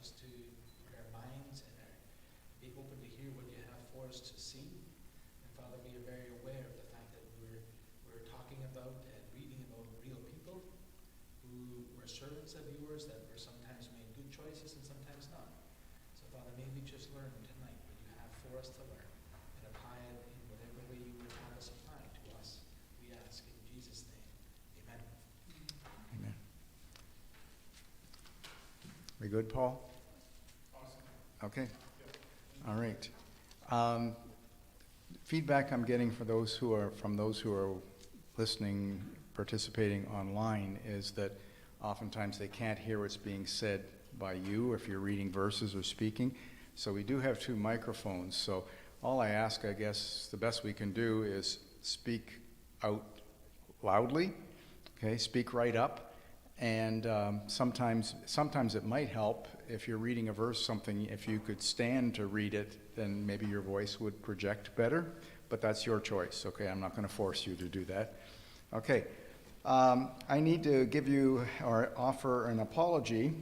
us to put our minds and be open to hear what you have for us to see. And Father, we are very aware of the fact that we're talking about and reading about real people who were servants of yours, that were sometimes made good choices and sometimes not. So Father, may we just learn tonight what you have for us to learn and apply it in whatever way you would have us apply it to us. We ask in Jesus' name. Amen. Amen. We good, Paul? Awesome. Okay. All right. Feedback I'm getting from those who are listening, participating online, is that oftentimes they can't hear what's being said by you if you're reading verses or speaking. So we do have 2 microphones. So all I ask, I guess, the best we can do is speak out loudly. Okay, speak right up. And sometimes it might help if you're reading a verse, something, if you could stand to read it, then maybe your voice would project better, but that's your choice, okay? I'm not going to force you to do that. Okay, I need to give you or offer an apology.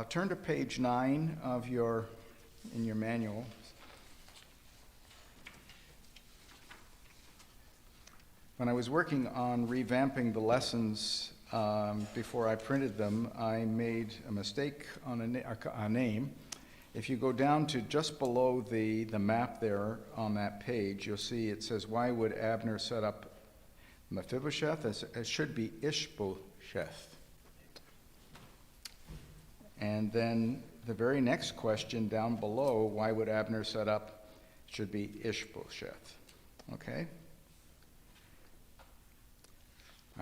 Turn to page 9 of in your manual. When I was working on revamping the lessons before I printed them, I made a mistake on a name. If you go down to just below the map there on that page, you'll see it says, why would Abner set up Mephibosheth? It should be Ishbosheth. And then the very next question down below, why would Abner set up, should be Ishbosheth. Okay?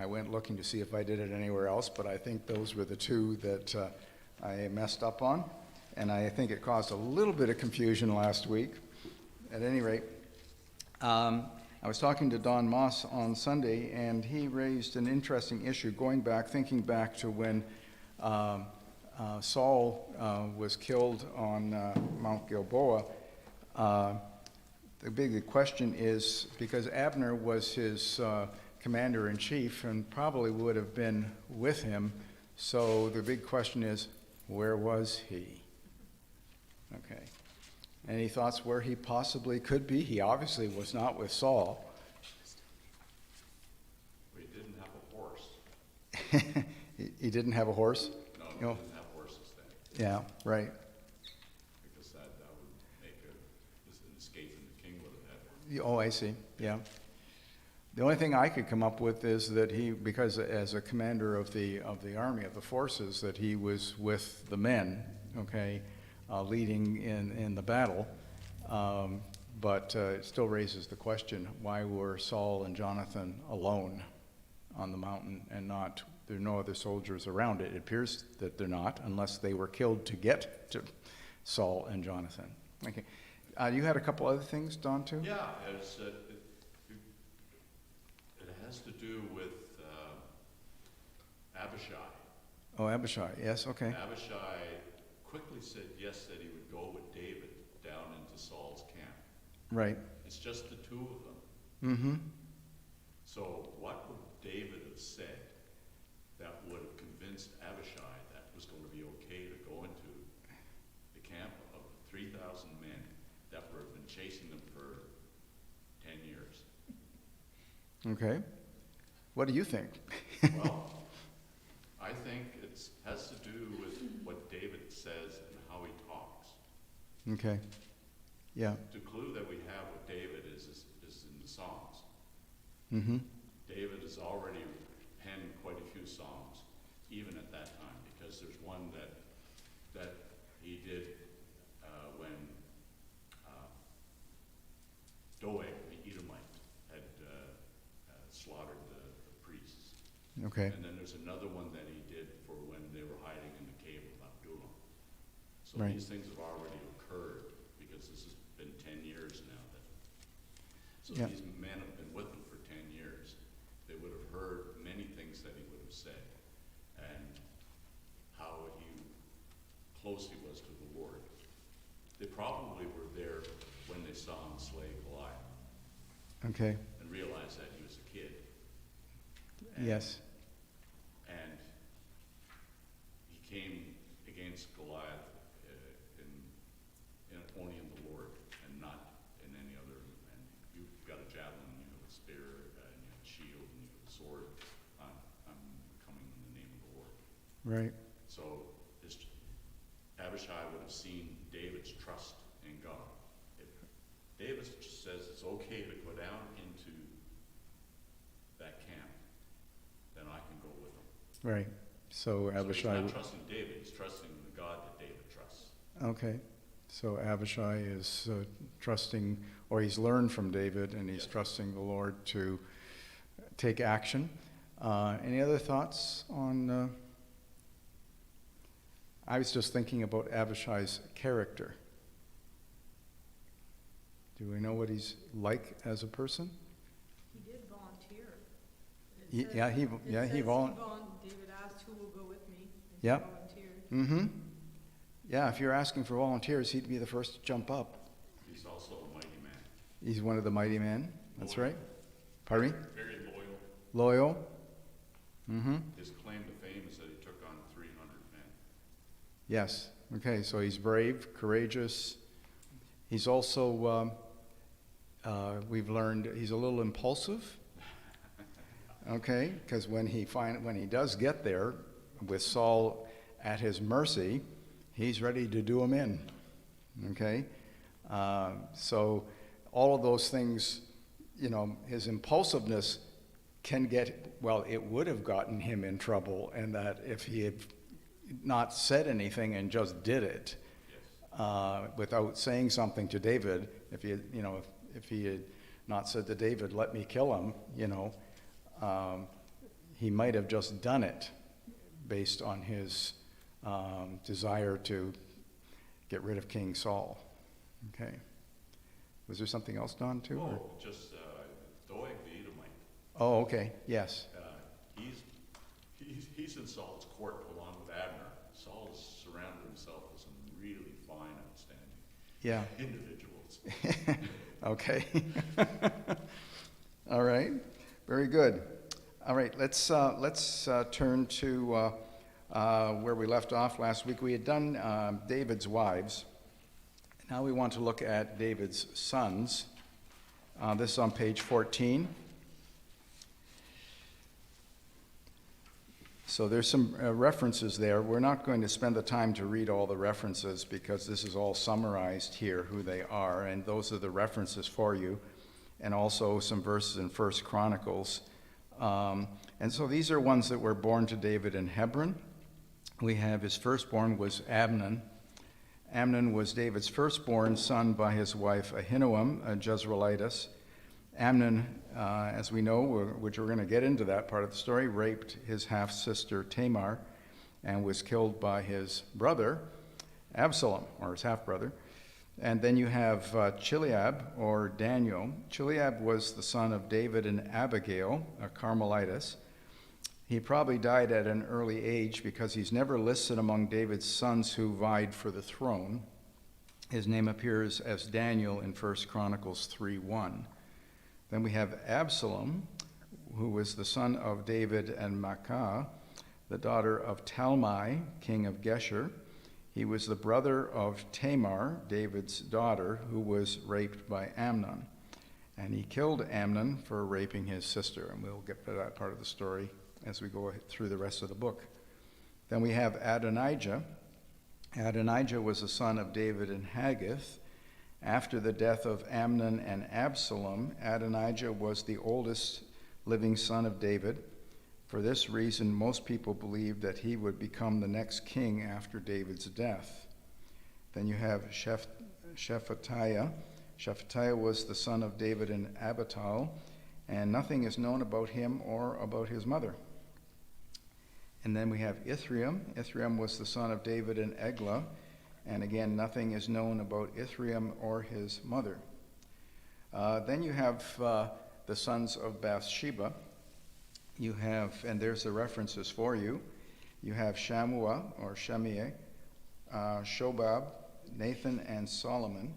I went looking to see if I did it anywhere else, but I think those were the 2 that I messed up on. And I think it caused a little bit of confusion last week. At any rate, I was talking to Don Moss on Sunday, and he raised an interesting issue, thinking back to when Saul was killed on Mount Gilboa. The big question is, because Abner was his commander-in-chief and probably would have been with him, so the big question is, where was he? Okay. Any thoughts where he possibly could be? He obviously was not with Saul. He didn't have a horse. He didn't have a horse? No, he didn't have horses then. Yeah, right. Because that would make an escape from the king would have had one. Oh, I see. Yeah. The only thing I could come up with is that because as a commander of the army, of the forces, that he was with the men, okay, leading in the battle. But it still raises the question, why were Saul and Jonathan alone on the mountain and there are no other soldiers around it? It appears that they're not, unless they were killed to get to Saul and Jonathan. Okay. You had a couple other things, Don, too? Yeah, it has to do with Abishai. Oh, Abishai, yes, okay. Abishai quickly said yes, that he would go with David down into Saul's camp. Right. It's just the 2 of them. Mm-hmm. So what would David have said that would have convinced Abishai that it was going to be okay to go into the camp of 3,000 men that would have been chasing them for 10 years? Okay. What do you think? Well, I think it has to do with what David says and how he talks. Okay. Yeah. The clue that we have with David is in the Psalms. Mm-hmm. David has already penned quite a few songs, even at that time, because there's one that he did when Doeg, the Edomite, had slaughtered the priests. Okay. And then there's another one that he did for when they were hiding in the cave of Adullam. So Right. these things have already occurred, because this has been 10 years now. So Yeah. these men have been with him for 10 years. They would have heard many things that he would have said, and how close he was to the Lord. They probably were there when they saw him slay Goliath. Okay. And realized that he was a kid. Yes. And he came against Goliath Right. So Abishai would have seen David's trust in God. If David says it's okay to go down into that camp, then I can go with him. Right. So Abishai. So he's not trusting David, he's trusting the God that David trusts. Okay. So Abishai is trusting, or he's learned from David, and he's trusting the Lord to take action. Any other thoughts on... I was just thinking about Abishai's character. Do we know what he's like as a person? He did volunteer. David asked who will go with me, and he volunteered. Mm-hmm. Yeah, if you're asking for volunteers, he'd be the first to jump up. He's also a mighty man. He's one of the mighty men. That's right. Pardon me? Very loyal. Loyal. Mm-hmm. His claim to fame is that he took on 300 men. Yes. Okay, so he's brave, courageous. He's also, we've learned, he's a little impulsive. Okay, because when he does get there with Saul at his mercy, he's ready to do him in. Okay, so all of those things, his impulsiveness can get, well, it would have gotten him in trouble, and that if he had not said anything and just did it, without saying something to David, if he had not said to David, "Let me kill him," he might have just done it based on his desire to get rid of King Saul. Okay. Was there something else, Don, too? Oh, just Doeg the Edomite. Oh, okay. Yes. He's in Saul's court along with Abner. Saul has surrounded himself with some really fine, outstanding individuals. Okay. All right. Very good. All right. Let's turn to where we left off last week. We had done David's wives. Now we want to look at David's sons. This is on page 14. So there's some references there. We're not going to spend the time to read all the references because this is all summarized here, who they are, and those are the references for you, and also some verses in 1 Chronicles. And so these are ones that were born to David in Hebron. We have his firstborn was Amnon. Amnon was David's firstborn son by his wife Ahinoam, a Jezreelitess. Amnon, as we know, which we're going to get into that part of the story, raped his half-sister Tamar and was killed by his brother Absalom, or his half-brother. And then you have Chileab, or Daniel. Chileab was the son of David and Abigail, a Carmelitess. He probably died at an early age because he's never listed among David's sons who vied for the throne. His name appears as Daniel in 1 Chronicles 3:1. Then we have Absalom, who was the son of David and Maacah, the daughter of Talmai, king of Geshur. He was the brother of Tamar, David's daughter, who was raped by Amnon. And he killed Amnon for raping his sister, and we'll get to that part of the story as we go through the rest of the book. Then we have Adonijah. Adonijah was the son of David and Haggith. After the death of Amnon and Absalom, Adonijah was the oldest living son of David. For this reason, most people believed that he would become the next king after David's death. Then you have Shephatiah. Shephatiah was the son of David and Abital, and nothing is known about him or about his mother. And then we have Ithream. Ithream was the son of David and Eglah. And again, nothing is known about Ithream or his mother. Then you have the sons of Bathsheba. You have, and there's the references for you. You have Shammua or Shemiah, Shobab, Nathan, and Solomon.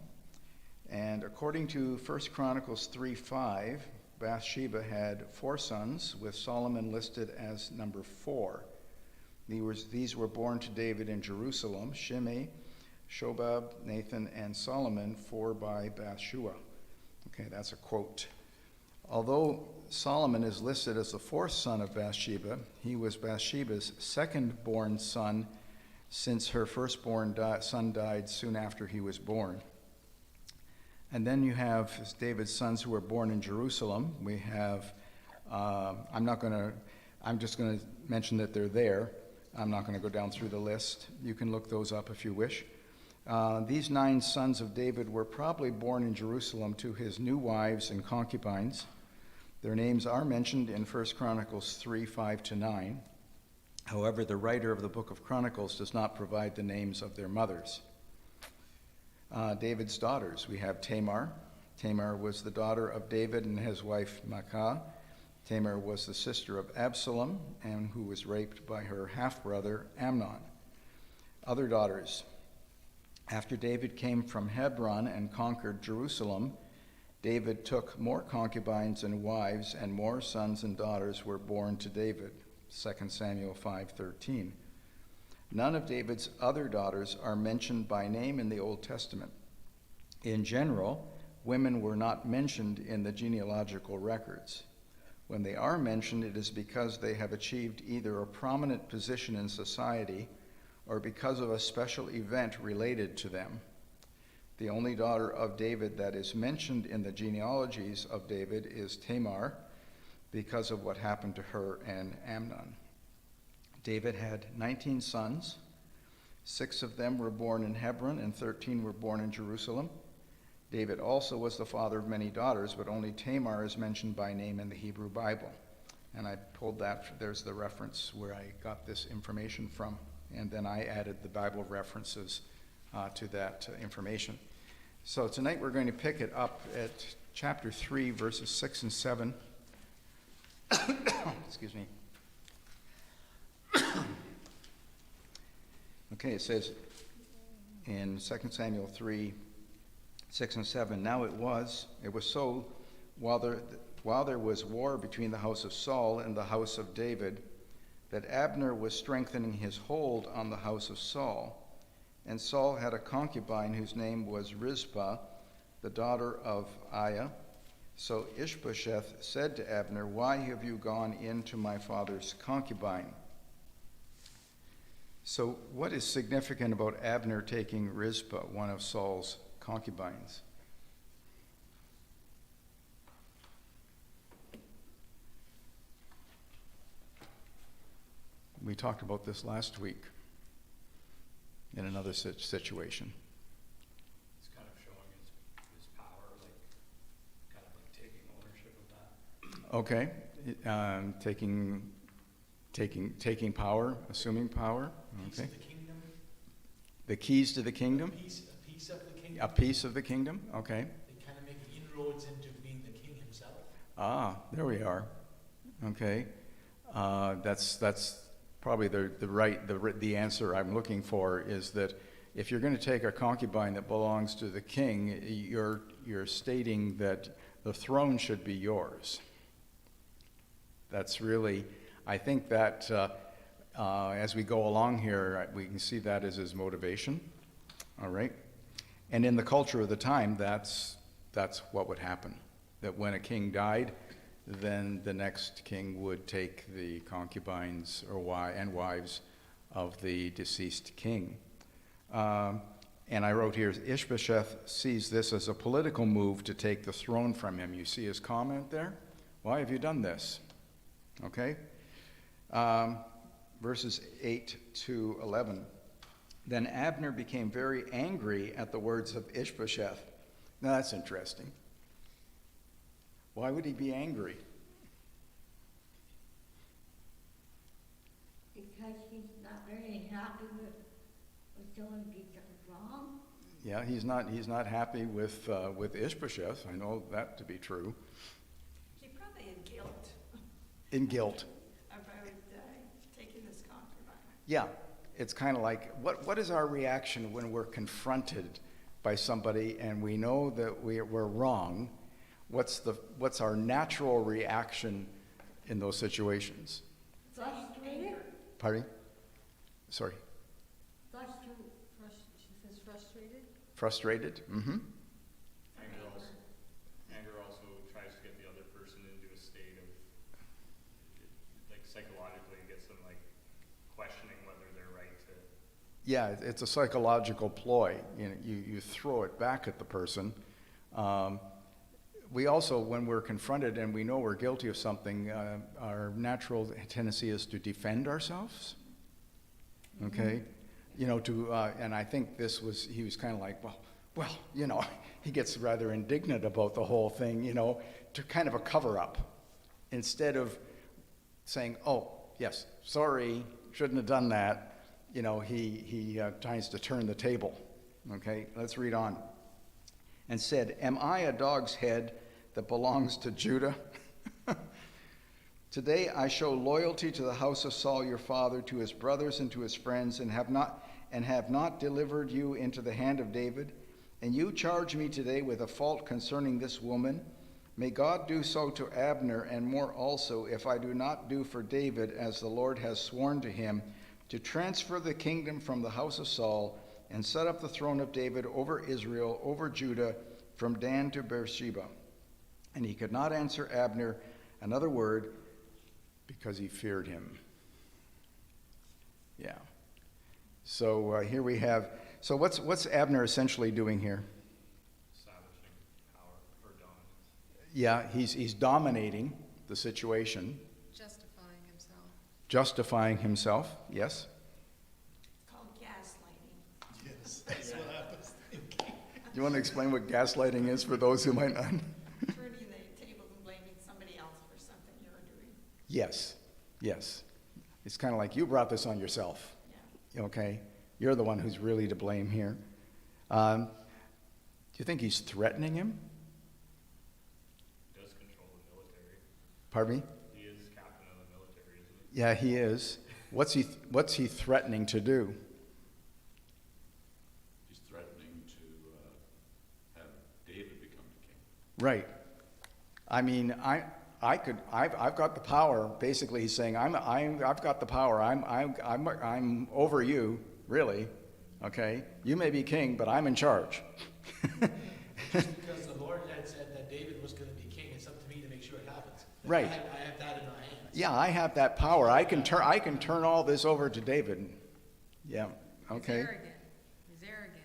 And according to 1 Chronicles 3:5, Bathsheba had 4 sons, with Solomon listed as number 4. These were born to David in Jerusalem: Shimei, Shobab, Nathan, and Solomon, 4 by Bathsheba. Okay, that's a quote. Although Solomon is listed as the fourth son of Bathsheba, he was Bathsheba's second-born son, since her firstborn son died soon after he was born. And then you have David's sons who were born in Jerusalem. We have, I'm just going to mention that they're there. I'm not going to go down through the list. You can look those up if you wish. These 9 sons of David were probably born in Jerusalem to his new wives and concubines. Their names are mentioned in 1 Chronicles 3, 5-9. However, the writer of the book of Chronicles does not provide the names of their mothers. David's daughters, we have Tamar. Tamar was the daughter of David and his wife Maacah. Tamar was the sister of Absalom, and who was raped by her half-brother Amnon. Other daughters. After David came from Hebron and conquered Jerusalem, David took more concubines and wives, and more sons and daughters were born to David. 2 Samuel 5:13. None of David's other daughters are mentioned by name in the Old Testament. In general, women were not mentioned in the genealogical records. When they are mentioned, it is because they have achieved either a prominent position in society or because of a special event related to them. The only daughter of David that is mentioned in the genealogies of David is Tamar, because of what happened to her and Amnon. David had 19 sons. 6 of them were born in Hebron, and 13 were born in Jerusalem. David also was the father of many daughters, but only Tamar is mentioned by name in the Hebrew Bible. And I pulled that, there's the reference where I got this information from, and then I added the Bible references to that information. So tonight we're going to pick it up at chapter 3, verses 6 and 7. Excuse me. Okay, it says in 2 Samuel 3, 6 and 7, now it was so, while there was war between the house of Saul and the house of David, that Abner was strengthening his hold on the house of Saul. And Saul had a concubine whose name was Rizpah, the daughter of Aiah. So Ishbosheth said to Abner, why have you gone in to my father's concubine? So what is significant about Abner taking Rizpah, one of Saul's concubines? We talked about this last week in another situation. It's kind of showing his power, kind of taking ownership of that. Okay, taking power, assuming power. Piece Okay. of the kingdom. The keys to the kingdom. A piece of the kingdom. A piece of the kingdom. Okay. They kind of make inroads into being the king himself. Ah, there we are. Okay, that's probably the answer I'm looking for, is that if you're going to take a concubine that belongs to the king, you're stating that the throne should be yours. That's really, I think that as we go along here, we can see that as his motivation. All right, and in the culture of the time, that's what would happen. That when a king died, then the next king would take the concubines and wives of the deceased king. And I wrote here, Ishbosheth sees this as a political move to take the throne from him. You see his comment there? Why have you done this? Okay. Verses 8 to 11. Then Abner became very angry at the words of Ishbosheth. Now that's interesting. Why would he be angry? Because he's not very happy with someone did something wrong. Yeah, he's not happy with Ishbosheth. I know that to be true. He's probably in guilt In guilt. about taking this concubine. Yeah, it's kind of like, what is our reaction when we're confronted by somebody and we know that we're wrong? What's our natural reaction in those situations? Frustrated? Pardon? Sorry. She says frustrated. Frustrated? Mm-hmm. Anger also tries to get the other person Yeah, it's a psychological ploy. You throw it back at the person. We also, when we're confronted and we know we're guilty of something, our natural tendency is to defend ourselves. Okay? And I think he was kind of like, well, he gets rather indignant about the whole thing, to kind of a cover-up. Instead of saying, oh, yes, sorry, shouldn't have done that, he tries to turn the table. Okay, let's read on. And said, am I a dog's head that belongs to Judah? Today I show loyalty to the house of Saul your father, to his brothers and to his friends, and have not delivered you into the hand of David. And you charge me today with a fault concerning this woman. May God do so to Abner, and more also, if I do not do for David as the Lord has sworn to him, to transfer the kingdom from the house of Saul, and set up the throne of David over Israel, over Judah, from Dan to Beersheba. And he could not answer Abner another word, because he feared him. Yeah. So here we have. So what's Abner essentially doing here? Establishing power or dominance. Yeah, he's dominating the situation. Justifying himself. Justifying himself. Yes. It's called gaslighting. Yes, that's what I was thinking. You want to explain what gaslighting is for those who might not? Turning the tables and blaming somebody else for something you're doing. Yes. It's kind of like you brought this on yourself. Yeah. Okay, you're the one who's really to blame here. Do you think he's threatening him? He does control the military. Pardon me? He is captain of the military, isn't he? Yeah, he is. What's he threatening to do? He's threatening to have David become the king. Right. I mean, I've got the power. Basically, he's saying, I've got the power. I'm over you, really. Okay. You may be king, but I'm in charge. Just because the Lord had said that David was going to be king, it's up to me to make sure it happens. Right. I have that in my hands. Yeah, I have that power. I can turn all this over to David. Yeah. Okay. He's arrogant.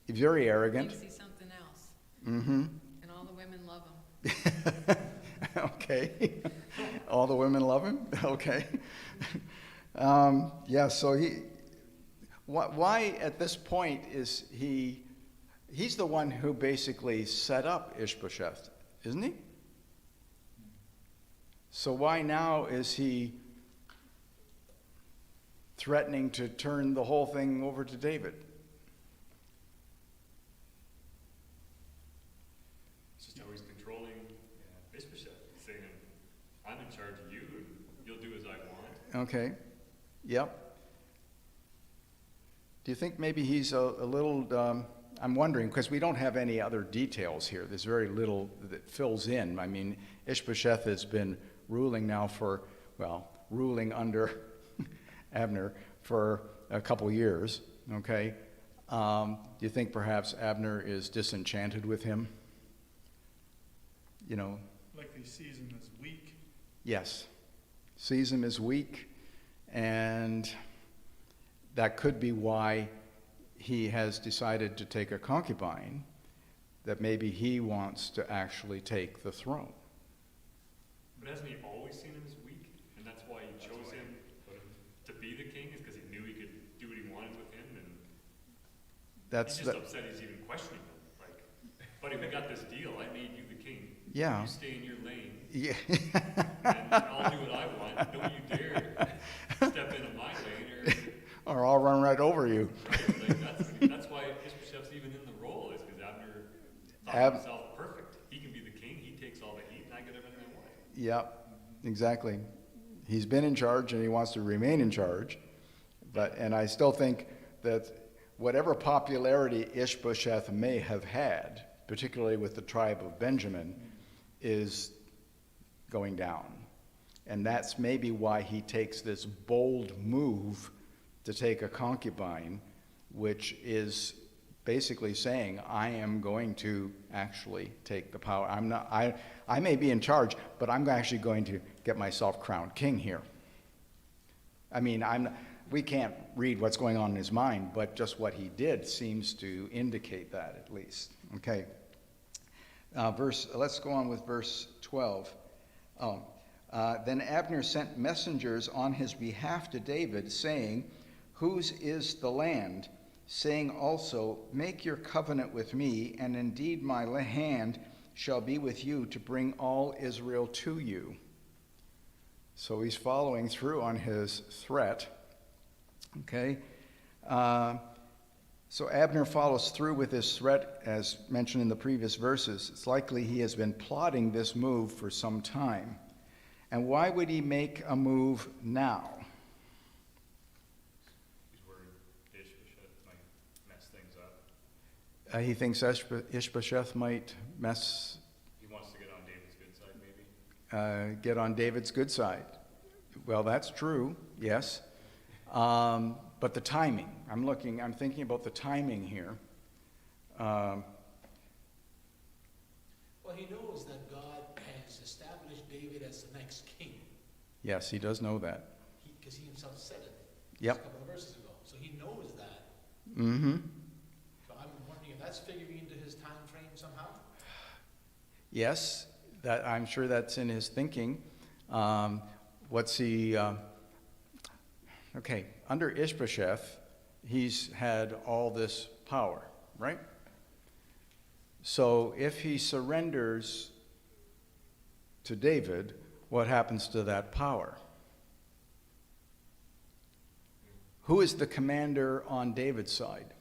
He's very arrogant. Thinks he's something else. Mm-hmm. And all the women love him. Okay. All the women love him? Okay. Yeah, so why at this point is he's the one who basically set up Ishbosheth, isn't he? So why now is he threatening to turn the whole thing over to David? It's just how he's controlling Ishbosheth, saying, I'm in charge of you, and you'll do as I want. Okay. Yep. Do you think maybe he's a little, I'm wondering, because we don't have any other details here. There's very little that fills in. I mean, Ishbosheth has been ruling now ruling under Abner for a couple years, okay? Do you think perhaps Abner is disenchanted with him? Like he sees him as weak. Yes. Sees him as weak, and that could be why he has decided to take a concubine, that maybe he wants to actually take the throne. But hasn't he always seen him as weak? And that's why he chose him to be the king, is because he knew he could do what he wanted with him, and he's just upset he's even questioning him. Like, buddy, we got this deal. I made you the king. Yeah. You stay in your lane, Yeah. and I'll do what I want. Don't you dare step into my lane, Or I'll run right over you. right? Like, that's why Ishbosheth's even in the role, is because Abner thought himself perfect. He can be the king. He takes all the heat, and I get everything I want. Yep, exactly. He's been in charge and he wants to remain in charge. And I still think that whatever popularity Ishbosheth may have had, particularly with the tribe of Benjamin, is going down. And that's maybe why he takes this bold move to take a concubine, which is basically saying, I am going to actually take the power. I may be in charge, but I'm actually going to get myself crowned king here. I mean, we can't read what's going on in his mind, but just what he did seems to indicate that at least. Okay. Let's go on with verse 12. Then Abner sent messengers on his behalf to David, saying, "Whose is the land?" Saying also, "Make your covenant with me, and indeed my hand shall be with you to bring all Israel to you." So he's following through on his threat. Okay. So Abner follows through with his threat, as mentioned in the previous verses. It's likely he has been plotting this move for some time. And why would he make a move now? He's worried Ishbosheth might mess things up. He thinks Ishbosheth might mess, He wants to get on David's good side, maybe. get on David's good side. Well, that's true, yes. But the timing, I'm thinking about the timing here. Well, he knows that God has established David as the next king, Yes, he does know that. because he himself said it Yep. a couple of verses ago. So he knows that. Mm-hmm. So I'm wondering if that's figuring into his time frame somehow. Yes, that I'm sure that's in his thinking. Okay, under Ishbosheth, he's had all this power, right? So if he surrenders to David, what happens to that power? Who is the commander on David's side?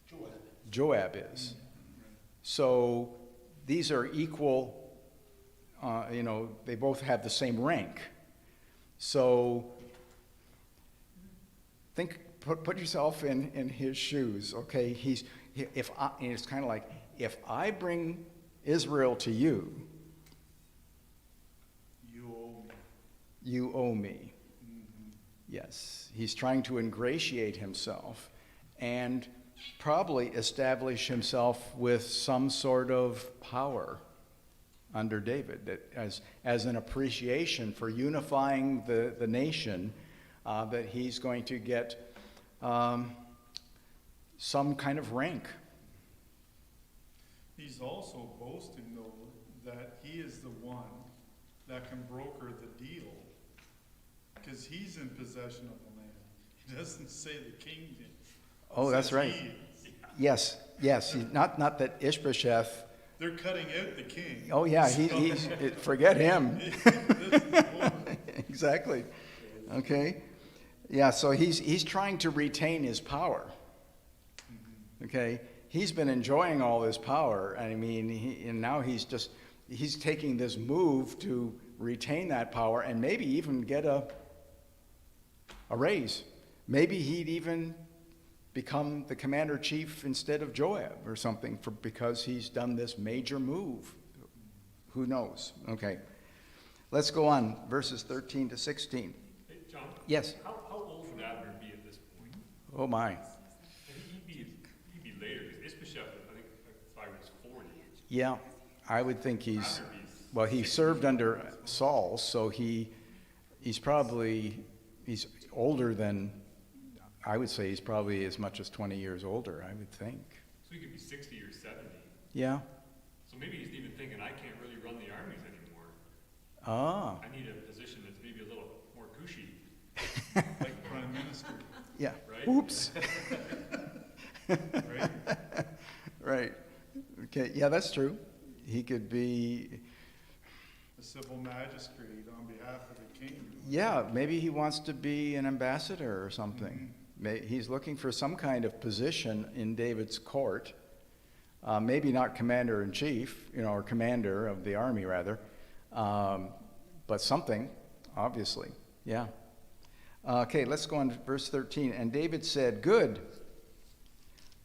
Joab. Joab is. So these are equal, they both have the same rank. So put yourself in his shoes, okay? It's kind of like, if I bring Israel to you, you owe me. Mm-hmm. Yes, he's trying to ingratiate himself and probably establish himself with some sort of power under David, that as an appreciation for unifying the nation, that he's going to get some kind of rank. He's also boasting, though, that he is the one that can broker the deal, because he's in possession of the land. He doesn't say the king did. Oh, that's Says right. he is. Yes. Not that Ishbosheth. They're cutting out the king. Oh yeah, forget him. This is over. Exactly. Okay. Yeah. So he's trying to retain his power. Okay. He's been enjoying all this power. I mean, and now he's taking this move to retain that power and maybe even get a raise. Maybe he'd even become the commander-in-chief instead of Joab or something because he's done this major move. Who knows? Okay. Let's go on, verses 13 to 16. Hey, John? Yes. How old would Abner be at this point? Oh, my. He'd be later, because Ishbosheth, I think, if I was 40. Yeah, I would think he Abner be served under Saul, so he's older than, I would say he's probably as much as 20 years older, I would think. So he could be 60 or 70. Yeah. So maybe he's even thinking, I can't really run the armies anymore. Ah. I need a position that's maybe a little more cushy, Like prime minister, Yeah. right? Oops. right? Right. Okay. Yeah, that's true. He could be. A civil magistrate on behalf of the king. Yeah, maybe he wants to be an ambassador or something. He's looking for some kind of position in David's court. Maybe not commander-in-chief, or commander of the army, rather. But something, obviously. Yeah. Okay, let's go on to verse 13. And David said, "Good,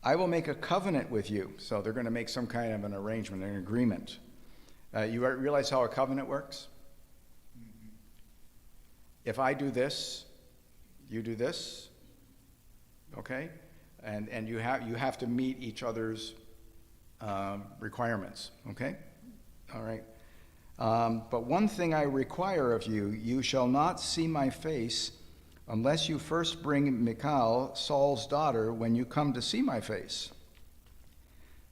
I will make a covenant with you." So they're going to make some kind of an arrangement, an agreement. You realize how a covenant works? If I do this, you do this, okay? And you have to meet each other's requirements, okay? All right. But one thing I require of you, you shall not see my face unless you first bring Michal, Saul's daughter, when you come to see my face.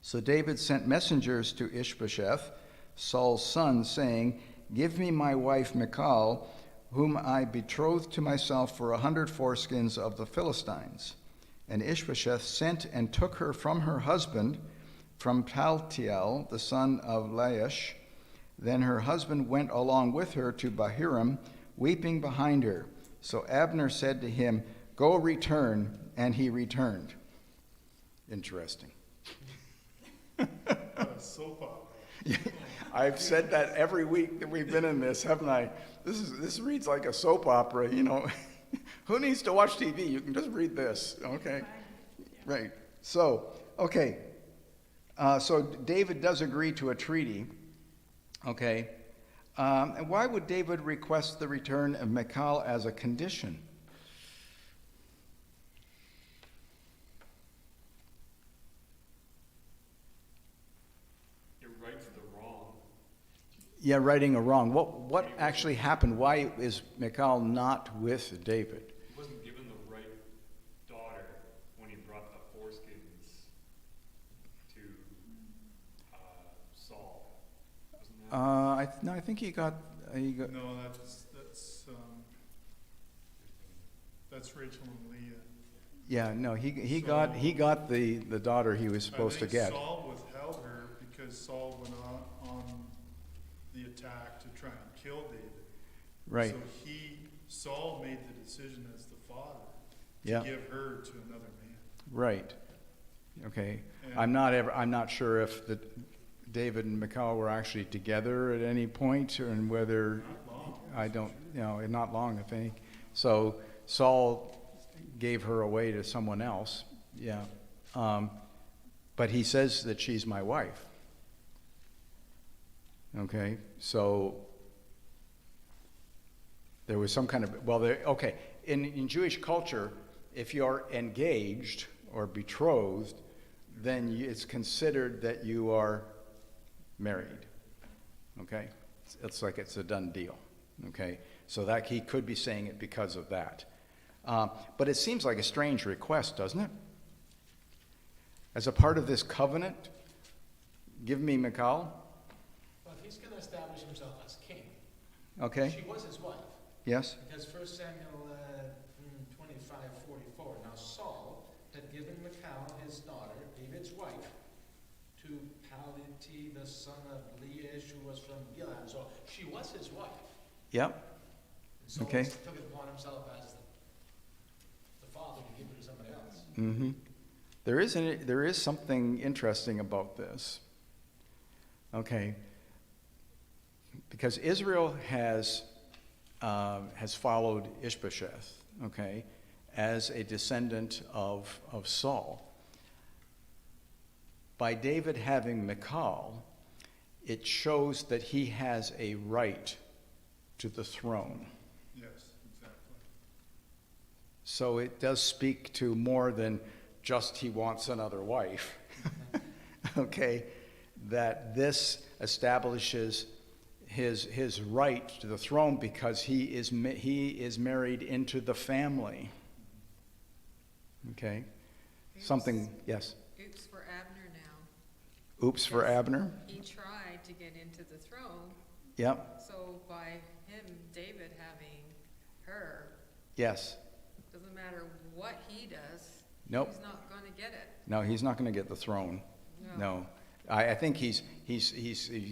So David sent messengers to Ishbosheth, Saul's son, saying, Give me my wife Michal, whom I betrothed to myself for 100 foreskins of the Philistines. And Ishbosheth sent and took her from her husband, from Paltiel, the son of Laish. Then her husband went along with her to Bahurim, weeping behind her. So Abner said to him, Go return, and he returned. Interesting. Soap opera. Yeah, I've said that every week that we've been in this, haven't I? This reads like a soap opera, you know. Who needs to watch TV? You can just read this, okay? Right. So, okay. So David does agree to a treaty, okay? And why would David request the return of Michal as a condition? It rights the wrong. Yeah, righting a wrong. What actually happened? Why is Michal not with David? He wasn't given the right daughter when he brought the foreskins to Saul. Wasn't that? I think he got. No, that's Rachel and Leah. Yeah, no, he got the daughter he was supposed to get. Saul withheld her because Saul went on the attack to try and kill David. Right. So Saul made the decision as the father to Yeah. give her to another man. Right. Okay. And- I'm not sure if David and Michal were actually together at any point, and whether Not long. not long, I think. So Saul gave her away to someone else. Yeah. But he says that she's my wife. Okay. So there was some kind of, okay. In Jewish culture, if you're engaged or betrothed, then it's considered that you are married. Okay? It's like it's a done deal. Okay? So that he could be saying it because of that. But it seems like a strange request, doesn't it? As a part of this covenant, give me Michal. Well, if he's going to establish himself as king, Okay? she was his wife. Yes? Because 1 Samuel 25:44. Now Saul had given Michal, his daughter, David's wife, to Palti, the son of Laish, who was from Gilead. So she was his wife. Yep. So Okay. he took it upon himself as the father to give her to somebody else. Mm-hmm. There is something interesting about this. Okay. Because Israel has followed Ishbosheth, okay, as a descendant of Saul. By David having Michal, it shows that he has a right to the throne. Yes, exactly. So it does speak to more than just he wants another wife. Okay? That this establishes his right to the throne because he is married into the family. Okay? Something, yes. Oops for Abner now. Oops for Abner. He tried to get into the throne, Yep. so by him, David having her, Yes. doesn't matter what he does. Nope. He's not gonna get it. No, he's not going to get the throne. No. I think he's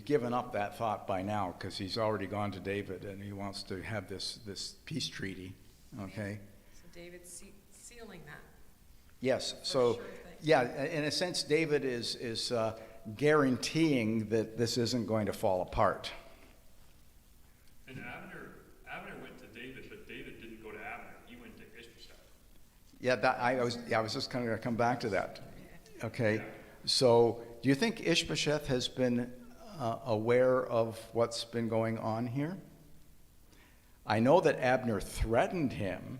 given up that thought by now because he's already gone to David and he wants to have this peace treaty. Okay? So David's sealing that. Yes. For So, sure thing. yeah, in a sense, David is guaranteeing that this isn't going to fall apart. And Abner went to David, but David didn't go to Abner. He went to Ishbosheth. Yeah, I was just kind of going to come back to that. Okay. So, do you think Ishbosheth has been aware of what's been going on here? I know that Abner threatened him,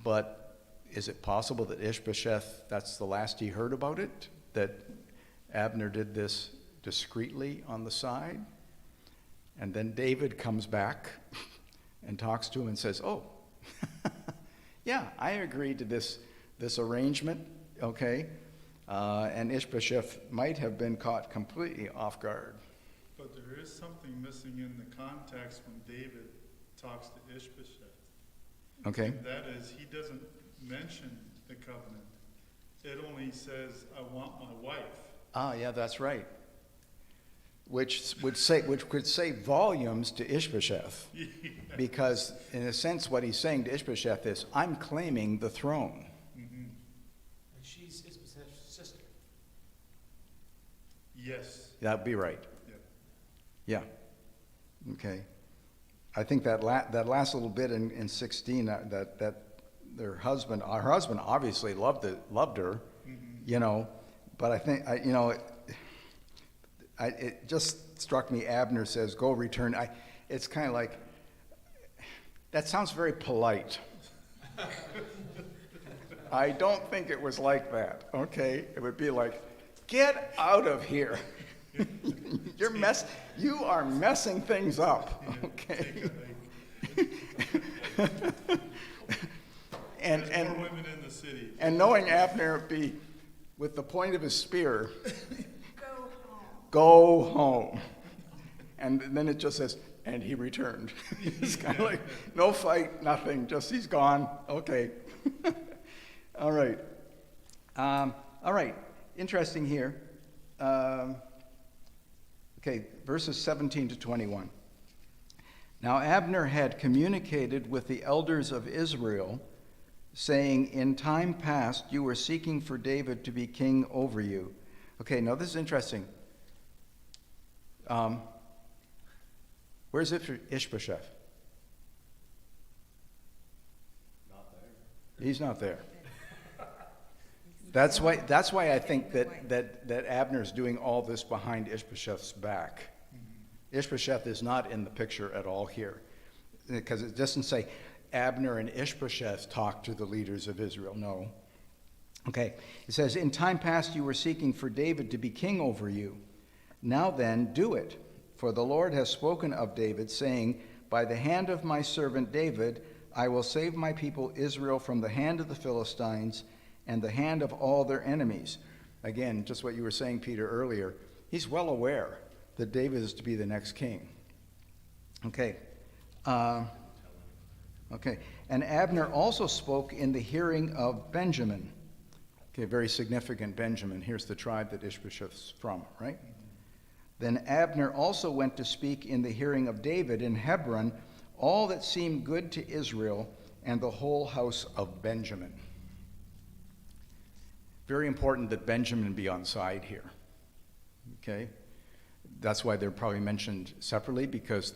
but is it possible that Ishbosheth, that's the last he heard about it? That Abner did this discreetly on the side. And then David comes back and talks to him and says, oh, yeah, I agree to this arrangement, okay? And Ishbosheth might have been caught completely off guard. But there is something missing in the context when David talks to Ishbosheth. Okay? And that is, he doesn't mention the covenant. It only says, I want my wife. Ah, yeah, that's right. Which could say volumes to Ishbosheth. Yeah. Because in a sense what he's saying to Ishbosheth is, I'm claiming the throne. Mhm. And she's Ishbosheth's sister. Yes. That'd be right. Yeah. Yeah. Okay. I think that last little bit in 16, that her husband obviously loved her, Mhm. but I think, it just struck me, Abner says, go return. It's kind of like, that sounds very polite. I don't think it was like that, okay? It would be like, get out of here. You are messing things up, okay? There's more women in the city. And knowing Abner be with the point of his spear, Go home. go home. And then it just says, and he returned. It's kind of like, no fight, nothing, just he's gone, okay. All right. All right, interesting here. Okay, verses 17 to 21. Now Abner had communicated with the elders of Israel, saying, in time past you were seeking for David to be king over you. Okay, now this is interesting. Where's Ishbosheth? Not there. He's not there. That's why I think that Abner's doing all this behind Ishbosheth's back. Ishbosheth is not in the picture at all here, because it doesn't say Abner and Ishbosheth talked to the leaders of Israel. No. Okay, it says, in time past you were seeking for David to be king over you. Now then, do it, for the Lord has spoken of David, saying, by the hand of my servant David, I will save my people Israel from the hand of the Philistines and the hand of all their enemies. Again, just what you were saying, Peter, earlier. He's well aware that David is to be the next king. Okay. Okay. And Abner also spoke in the hearing of Benjamin. Okay, very significant, Benjamin. Here's the tribe that Ishbosheth's from, right? Then Abner also went to speak in the hearing of David in Hebron all that seemed good to Israel and the whole house of Benjamin. Very important that Benjamin be on side here. Okay? That's why they're probably mentioned separately, because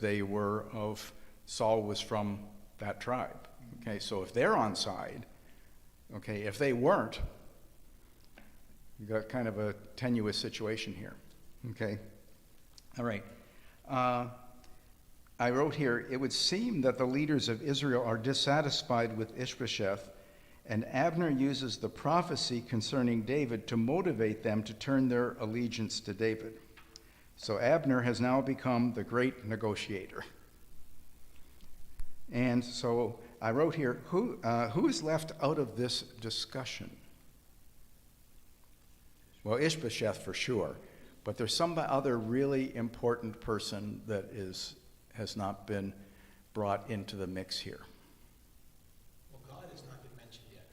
Saul was from that tribe. Okay, so if they're on side, okay, if they weren't, you got kind of a tenuous situation here. Okay? All right. I wrote here, it would seem that the leaders of Israel are dissatisfied with Ishbosheth, and Abner uses the prophecy concerning David to motivate them to turn their allegiance to David. So Abner has now become the great negotiator. And so I wrote here, who is left out of this discussion? Well, Ishbosheth for sure, but there's some other really important person that has not been brought into the mix here. Well, God has not been mentioned yet.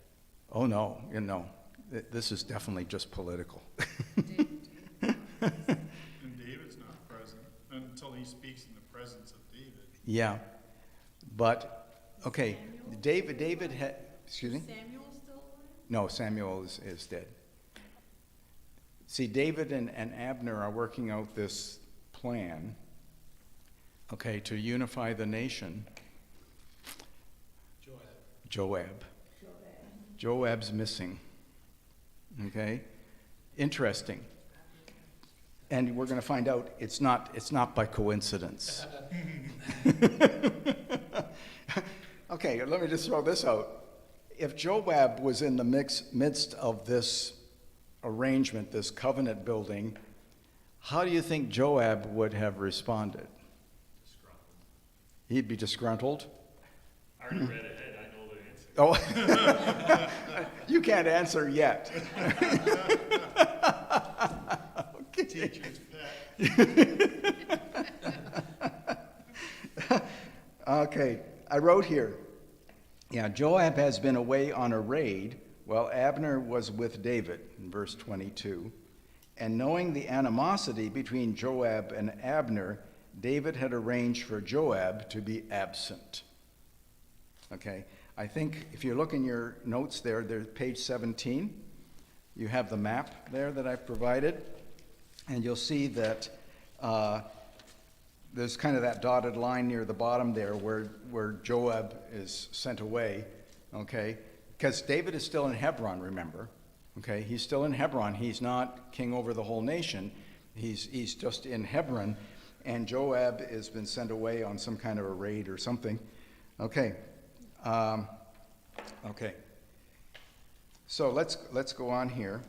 Oh, no, this is definitely just political. And David's not present until he speaks in the presence of David. Yeah, but, okay, David had, excuse me? Samuel still alive? No, Samuel is dead. See, David and Abner are working out this plan, okay, to unify the nation. Joab. Joab's missing. Okay? Interesting. And we're going to find out it's not by coincidence. Okay, let me just throw this out. If Joab was in the midst of this arrangement, this covenant building, How do you think Joab would have responded? Disgruntled. He'd be disgruntled? I already read ahead, I know the answer. Oh, you can't answer yet. Okay. Teacher's pet. Okay, I wrote here. Yeah, Joab has been away on a raid while Abner was with David, in verse 22. And knowing the animosity between Joab and Abner, David had arranged for Joab to be absent. Okay, I think if you look in your notes there, there's page 17. You have the map there that I've provided. And you'll see that there's kind of that dotted line near the bottom there where Joab is sent away, okay? Because David is still in Hebron, remember? Okay, he's still in Hebron. He's not king over the whole nation. He's just in Hebron, and Joab has been sent away on some kind of a raid or something. Okay, okay. So let's go on here,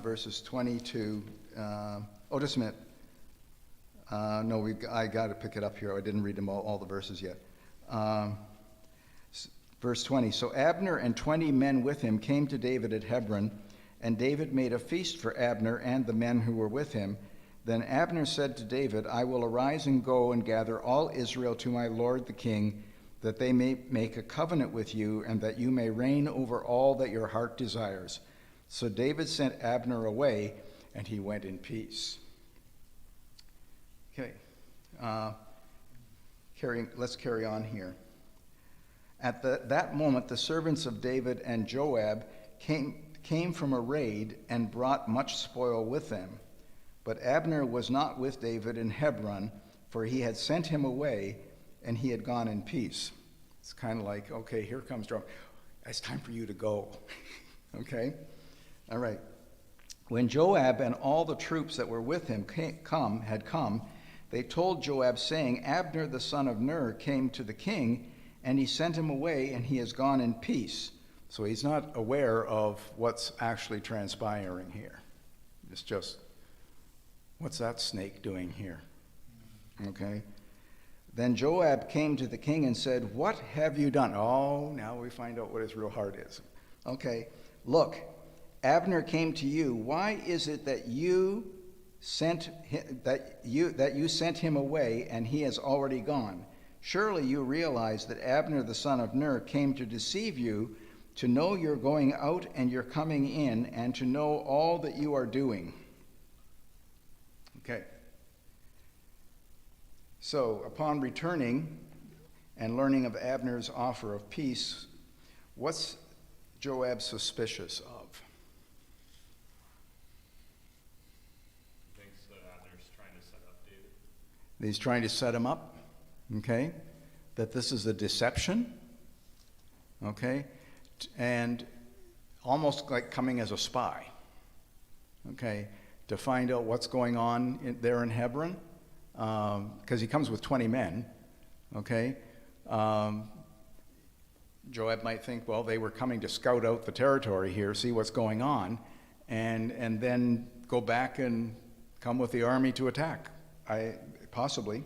verses 22. Just a minute. No, I got to pick it up here. I didn't read them all the verses yet. Verse 20. So Abner and 20 men with him came to David at Hebron, and David made a feast for Abner and the men who were with him. Then Abner said to David, I will arise and go and gather all Israel to my lord the king, that they may make a covenant with you, and that you may reign over all that your heart desires. So David sent Abner away, and he went in peace. Okay, let's carry on here. At that moment, the servants of David and Joab came from a raid and brought much spoil with them. But Abner was not with David in Hebron, for he had sent him away, and he had gone in peace. It's kind of like, okay, here comes trouble. It's time for you to go. Okay? All right. When Joab and all the troops that were with him had come, they told Joab, saying, Abner the son of Ner came to the king, and he sent him away, and he has gone in peace. So he's not aware of what's actually transpiring here. It's just, what's that snake doing here? Okay. Then Joab came to the king and said, what have you done? Oh, now we find out what his real heart is. Okay. Look, Abner came to you. Why is it that you sent him away, and he has already gone? Surely you realize that Abner the son of Ner came to deceive you, to know you're going out and you're coming in, and to know all that you are doing. Okay. So upon returning and learning of Abner's offer of peace, what's Joab suspicious of? He thinks that Abner's trying to set up David. He's trying to set him up, okay? That this is a deception, okay? And almost like coming as a spy, okay? To find out what's going on there in Hebron, because he comes with 20 men, okay? Joab might think, well, they were coming to scout out the territory here, see what's going on, and then go back and come with the army to attack. Possibly.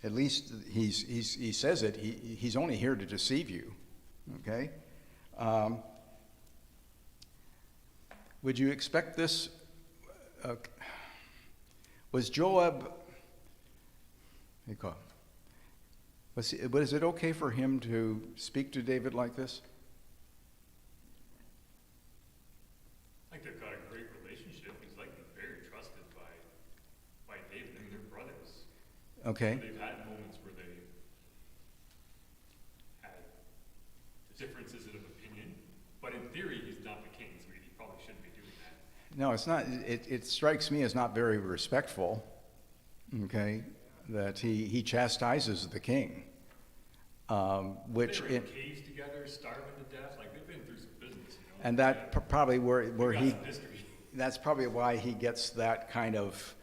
At least he says it. He's only here to deceive you. Okay? Would you expect this? Was Joab? Was it okay for him to speak to David like this? I think they've got a great relationship. He's likely very trusted by David. I mean, they're brothers. Okay. So they've had moments where they had differences of opinion, but in theory, he's not the king, so he probably shouldn't be doing that. No, it's not. It strikes me as not very respectful. Okay, that he chastises the king, which they were in caves together, starving to death. Like they've been through some business, you know. and that probably where he. Some history. That's probably why he gets that kind of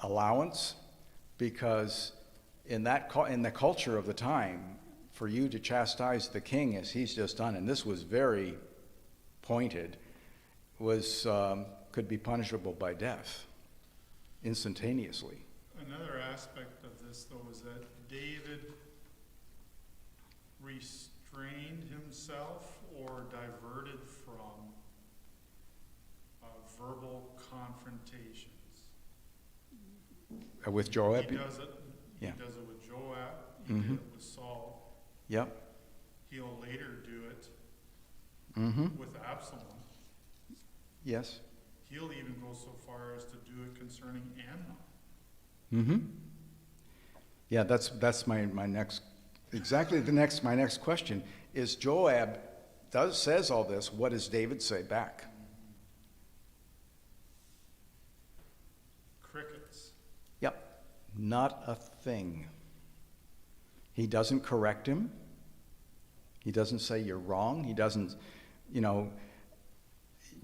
allowance, because in the culture of the time, for you to chastise the king as he's just done, and this was very pointed, was could be punishable by death instantaneously. Another aspect of this, though, is that David restrained himself or diverted from verbal confrontations. With Joab? He does it. Yeah. He does it with Joab. He Mhm. did it with Saul. Yep. He'll later do it Mm-hmm. with Absalom. Yes. He'll even go so far as to do it concerning Amnon. Mm-hmm. Yeah, that's my next, exactly my next question is Joab says all this, what does David say back? Crickets. Yep, not a thing. He doesn't correct him. He doesn't say you're wrong. He doesn't,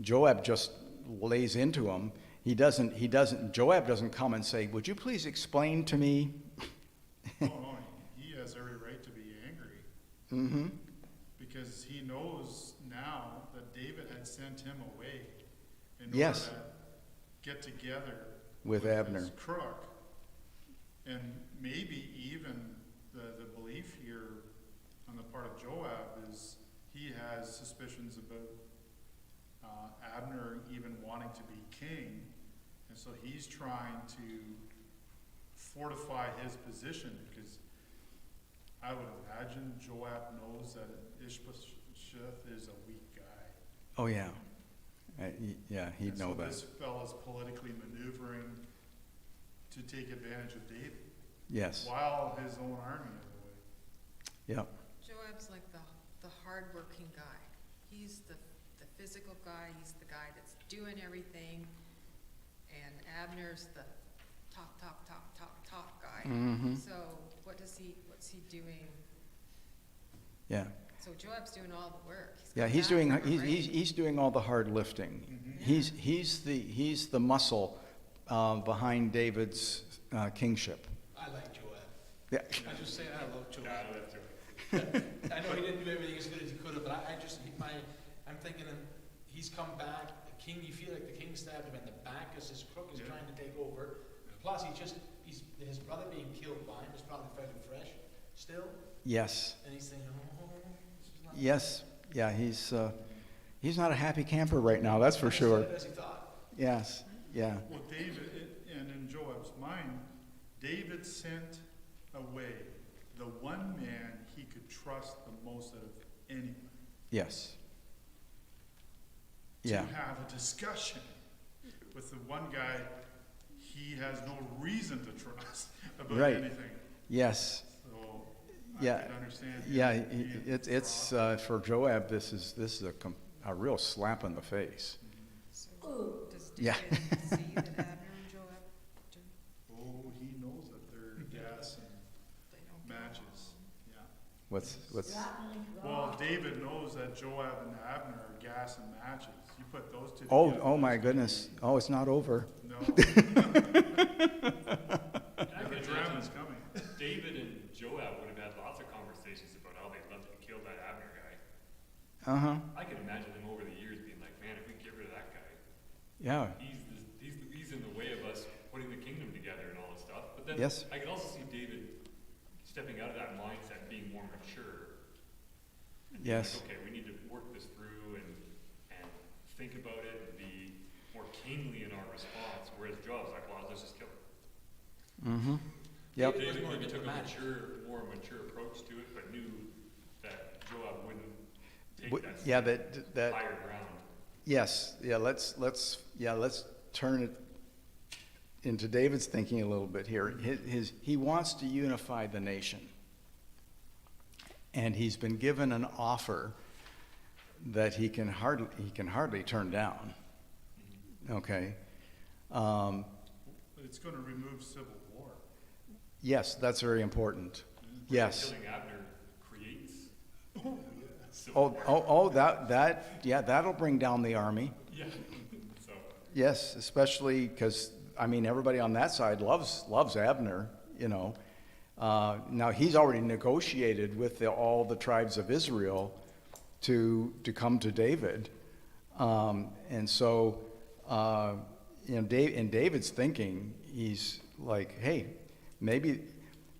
Joab just lays into him. Joab doesn't come and say, would you please explain to me? Oh, no, he has every right to be angry. Mm-hmm. Because he knows now that David had sent him away in Yes. order to get together With Abner. his crook. And maybe even the belief here on the part of Joab is he has suspicions about Abner even wanting to be king. And so he's trying to fortify his position, because I would imagine Joab knows that Ishbosheth is a weak guy. Oh, yeah. He'd And know so that. this fella's politically maneuvering to take advantage of David Yes. while his own army is away. Yep. Joab's like the hardworking guy. He's the physical guy. He's the guy that's doing everything. And Abner's the talk guy. Mm-hmm. So what's he doing? Yeah. So Joab's doing all the work. Yeah, got he's that doing covered, right? he's doing all the hard lifting. Mhm. He's the muscle behind David's kingship. I like Joab. Yeah. I just say I love Yeah, Joab. I love Joab. I know he didn't do everything as good as he could have, but I'm thinking he's come back, the king, you feel like the king stabbed him in the back as his crook is Yeah. trying to take over. Plus, his brother being killed by him is probably fairly fresh still, Yes. and he's thinking, this is not Yes. Yeah. He's not a happy camper right now. That's for sure. as he thought. Yes. Yeah. Well, David, and in Joab's mind, David sent away the one man he could trust the most out of anyone. Yes. Yeah. To have a discussion with the one guy he has no reason to trust about Right. anything. Yes. So Yeah. I can understand. him Yeah. being It's fraught. for Joab. This is a real slap in the face. So does Yeah. David see that Abner and Joab do? Oh, he knows that they're gas and They don't get matches. Yeah. What's Well, David knows that Joab and Abner are gas and matches. You put those two oh together. oh my goodness. Oh, it's not over. No. I The can drama's imagine coming. David and Joab would have had lots of conversations about how they'd love to kill that Abner guy. Uh-huh. I can imagine them over the years being like, man, if we get rid of that guy, Yeah. he's in the way of us putting the kingdom together and all this stuff. But then Yes. I could also see David stepping out of that mindset, being more mature. And being Yes. like, okay, we need to work this through and think about it and be more keenly in our response. Whereas Joab's like, well, let's just kill him. Mm-hmm. Yep. David was David more maybe took a diplomatic. more mature approach to it, but knew that Joab wouldn't take W- that Yeah, same that higher ground. yes. Yeah, let's turn it into David's thinking a little bit here. He wants to unify the nation. And he's been given an offer that he can hardly turn down. Okay. But it's going to remove civil war. Yes, that's very important. Yes. Killing Abner creates. That'll bring down the army. Yeah. So Yes, especially because, everybody on that side loves Abner, Now, he's already negotiated with all the tribes of Israel to come to David. And so, in David's thinking, he's like, hey, maybe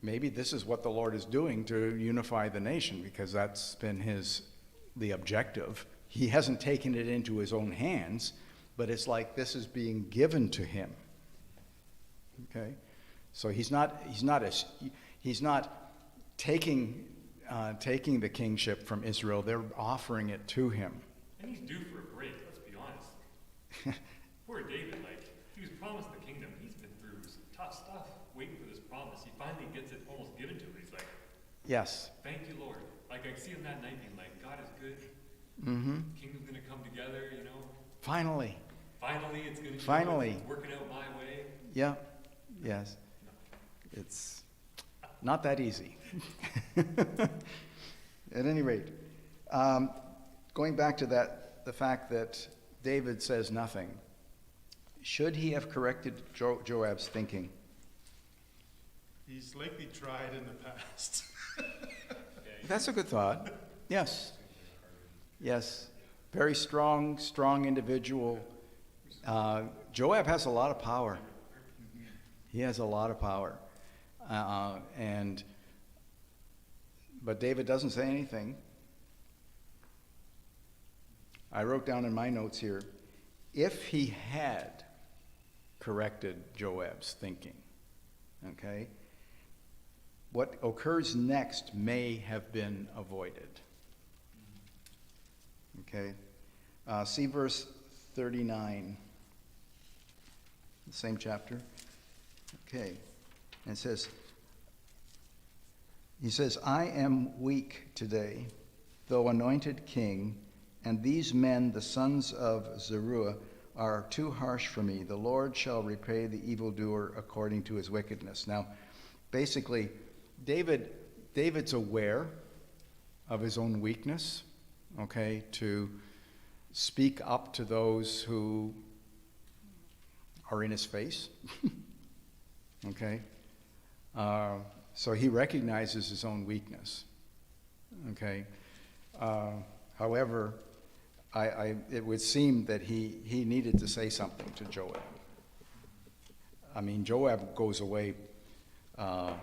this is what the Lord is doing to unify the nation, because that's been the objective. He hasn't taken it into his own hands, but it's like this is being given to him. Okay, so he's not taking the kingship from Israel. They're offering it to him. And he's due for a break, let's be honest. Poor David, like, he was promised the kingdom. He's been through some tough stuff, waiting for this promise. He finally gets it almost given to him. He's like, yes. thank you, Lord. Like, I see him that night being like, God is good. Mm-hmm. Kingdom's going to come together, you know. Finally, It's going to Finally. working out my way. yeah, yes. It's not that easy. At any rate, going back to the fact that David says nothing, should he have corrected Joab's thinking? He's likely tried in the past. That's a good thought. Yes. Yes. Very strong individual. Joab has a lot of power. He has a lot of power. But David doesn't say anything. I wrote down in my notes here, if he had corrected Joab's thinking, okay, what occurs next may have been avoided. Okay, see verse 39, the same chapter. Okay, and it says, he says, I am weak today, though anointed king, and these men, the sons of Zeruiah, are too harsh for me. The Lord shall repay the evildoer according to his wickedness. Now, basically, David's aware of his own weakness, okay, to speak up to those who are in his face, okay? So he recognizes his own weakness, okay? However, it would seem that he needed to say something to Joab. I mean, Joab goes away and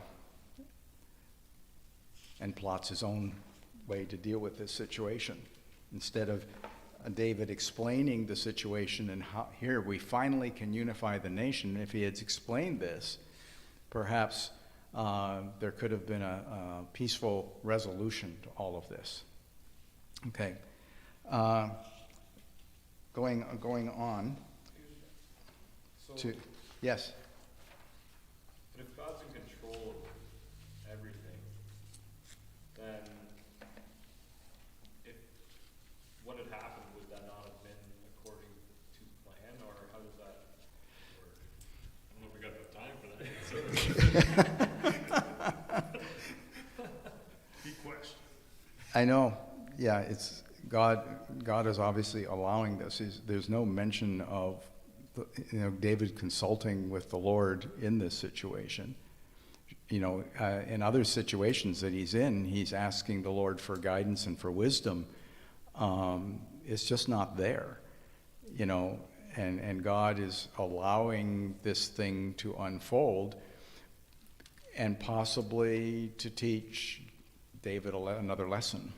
plots his own way to deal with this situation. Instead of David explaining the situation and how here we finally can unify the nation, if he had explained this, perhaps there could have been a peaceful resolution to all of this. Okay. Going on to, yes. But if God's in control of everything, then if what had happened, would that not have been according to plan, or how does that work? I don't know if we got enough time for that. Big question. I know. Yeah, it's God is obviously allowing this. There's no mention of David consulting with the Lord in this situation. In other situations that he's in, he's asking the Lord for guidance and for wisdom. It's just not there, and God is allowing this thing to unfold and possibly to teach David another lesson.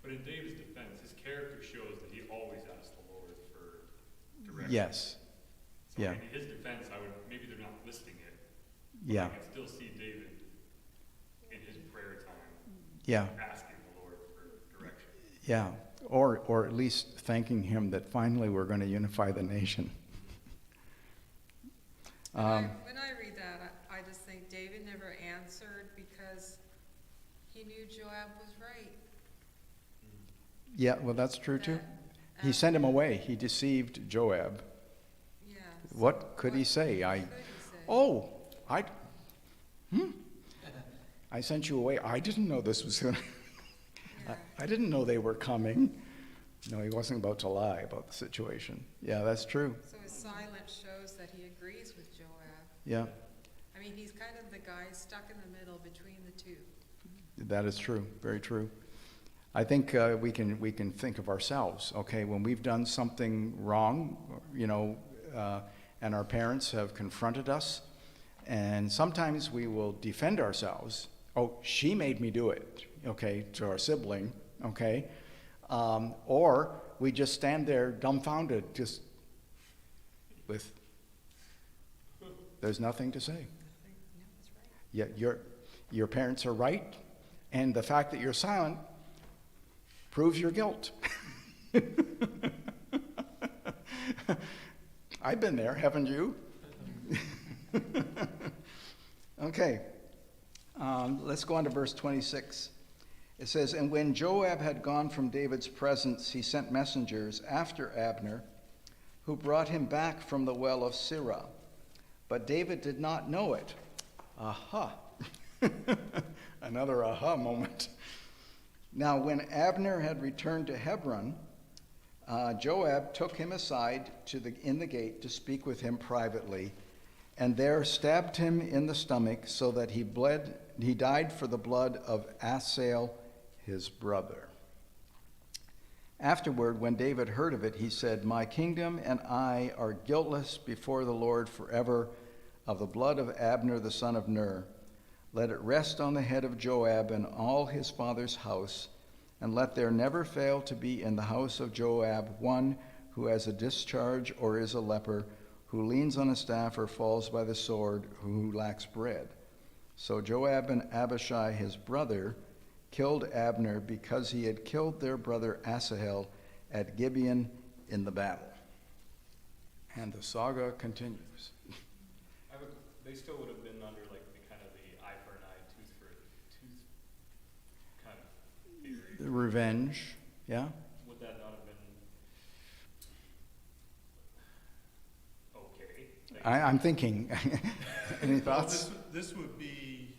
But in David's defense, his character shows that he always asks the Lord for direction. Yes. So Yeah. in his defense, maybe they're not listing it. But Yeah. I can still see David in his prayer time Yeah. asking the Lord for direction. Yeah. Or at least thanking him that finally we're going to unify the nation. When I read that, I just think David never answered because he knew Joab was right. Yeah, well, that's true too. That He sent him away. He deceived Joab. Yeah. What could he say? What could he say? I sent you away. I didn't know this was going to... Yeah. I didn't know they were coming. No, he wasn't about to lie about the situation. Yeah, that's true. So his silence shows that he agrees with Joab. Yeah, I mean, he's kind of the guy stuck in the middle between the two. that is true. Very true. I think we can think of ourselves, okay, when we've done something wrong, and our parents have confronted us, and sometimes we will defend ourselves. Oh, she made me do it, okay, to our sibling, okay? Or we just stand there dumbfounded, just with, there's nothing to say. Yeah, your parents are right, and the fact that you're silent proves your guilt. I've been there, haven't you? Okay, let's go on to verse 26. It says, "And when Joab had gone from David's presence, he sent messengers after Abner, who brought him back from the well of Sirah. But David did not know it." Aha! Another aha moment. "Now when Abner had returned to Hebron, Joab took him aside in the gate to speak with him privately, and there stabbed him in the stomach so that he died for the blood of Asahel, his brother. Afterward, when David heard of it, he said, 'My kingdom and I are guiltless before the Lord forever of the blood of Abner the son of Ner. Let it rest on the head of Joab and all his father's house, and let there never fail to be in the house of Joab one who has a discharge or is a leper, who leans on a staff or falls by the sword, who lacks bread.' So Joab and Abishai his brother killed Abner because he had killed their brother Asahel at Gibeon in the battle." And the saga continues. They still would have been under like the kind of the eye for an eye, tooth for a tooth kind of theory. The revenge, yeah? Would that not have been okay? Like, I'm thinking. Any Well, thoughts? this would be,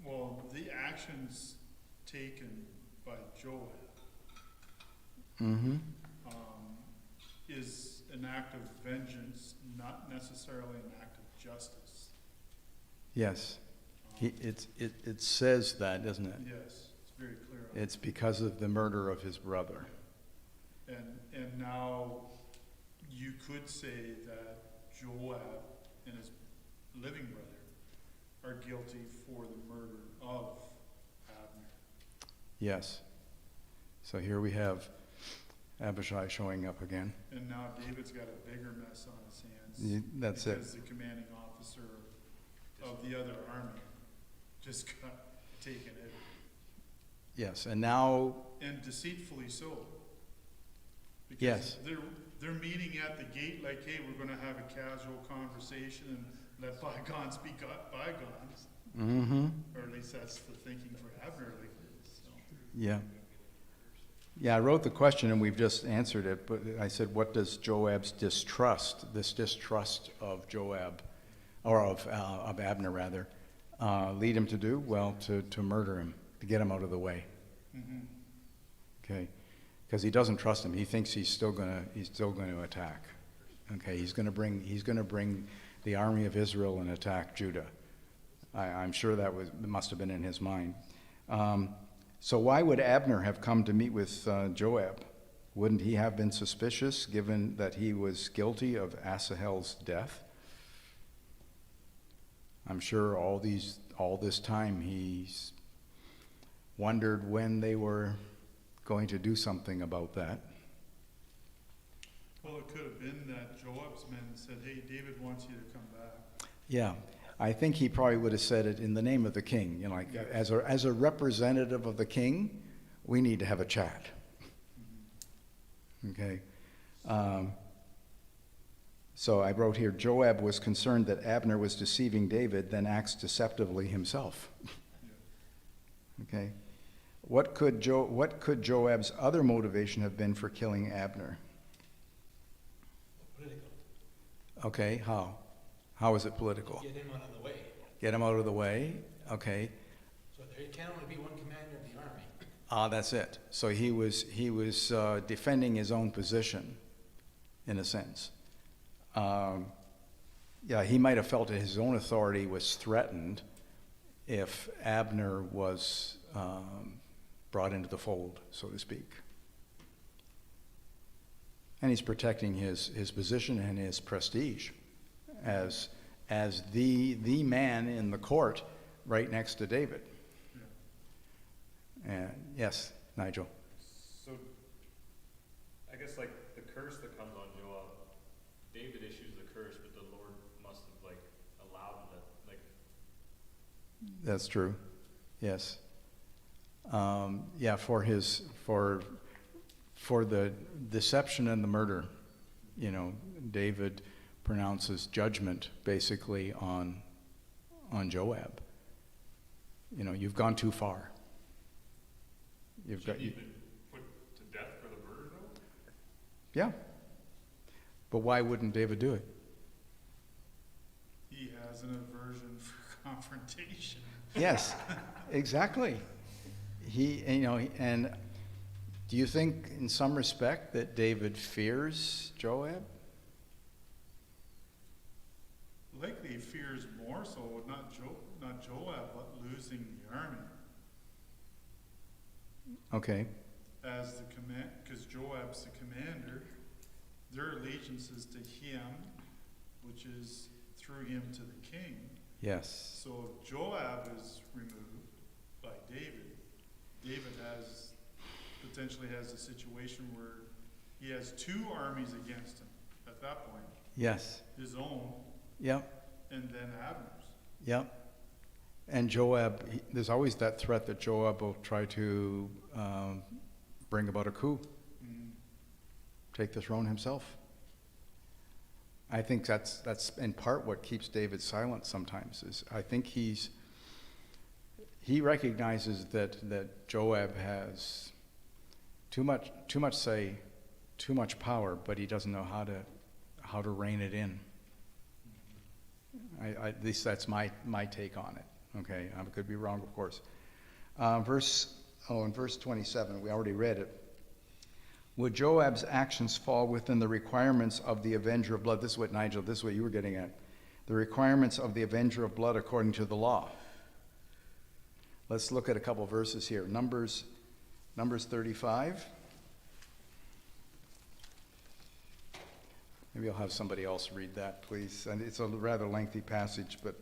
well, the actions taken by Joab Mm-hmm. is an act of vengeance, not necessarily an act of justice. Yes. Um, It says that, doesn't it? Yes, it's very clear. on It's because of the murder of his brother. And now you could say that Joab and his living brother are guilty for the murder of Abner. Yes. So here we have Abishai showing up again. And now David's got a bigger mess on his hands. That's it. Because the commanding officer of the other army just got taken out. Yes, and now, And deceitfully so. Because Yes. they're meeting at the gate like, hey, we're gonna have a casual conversation and let bygones be bygones. mm-hmm, Or at least that's the thinking for Abner, like, so. yeah. Yeah, I wrote the question and we've just answered it, but I said, what does Joab's distrust of Joab, or of Abner rather, lead him to do? Well, to murder him, to get him out of the way. Mhm. Okay, because he doesn't trust him. He thinks he's still going to attack. Okay, he's going to bring the army of Israel and attack Judah. I'm sure must have been in his mind. So why would Abner have come to meet with Joab? Wouldn't he have been suspicious, given that he was guilty of Asahel's death? I'm sure all this time he's wondered when they were going to do something about that. Well, it could have been that Joab's men said, hey, David wants you to come back. Yeah, I think he probably would have said it in the name of the king. You know, like as a representative of the king, we need to have a chat. Okay. So I wrote here, Joab was concerned that Abner was deceiving David, then acts deceptively himself. Okay. What could Joab's other motivation have been for killing Abner? Political. Okay, how? How is it political? Get him out of the way. Get him out of the way? Okay. So there can only be one commander of the army. That's it. So he was defending his own position, in a sense. Yeah, he might have felt that his own authority was threatened if Abner was brought into the fold, so to speak. And he's protecting his position and his prestige as the man in the court right next to David. Yeah. And yes, Nigel. So, I guess like the curse that comes on Joab, David issues the curse, but the Lord must have like allowed it, like. That's true. Yes. Yeah, for the deception and the murder, David pronounces judgment basically on Joab. You've gone too far. Should he been put to death for the murder though? Yeah. But why wouldn't David do it? He has an aversion for confrontation. Yes, exactly. And do you think in some respect that David fears Joab? Likely he fears more so, not Joab, but losing the army. Okay. As the command, because Joab's the commander, their allegiance is to him, which is through him to the king. Yes. So if Joab is removed by David, David potentially has a situation where he has two armies against him at that point. Yes. His own. Yep. And then Abner's. Yep. And Joab, there's always that threat that Joab will try to bring about a coup, take the throne himself. I think that's in part what keeps David silent sometimes. Is I think he recognizes that Joab has too much say, too much power, but he doesn't know how to rein it in. At least that's my take on it. Okay, I could be wrong, of course. In verse 27, we already read it. Would Joab's actions fall within the requirements of the avenger of blood? This is what, Nigel, this is what you were getting at. The requirements of the avenger of blood according to the law. Let's look at a couple verses here. Numbers 35. Maybe I'll have somebody else read that, please. And it's a rather lengthy passage, but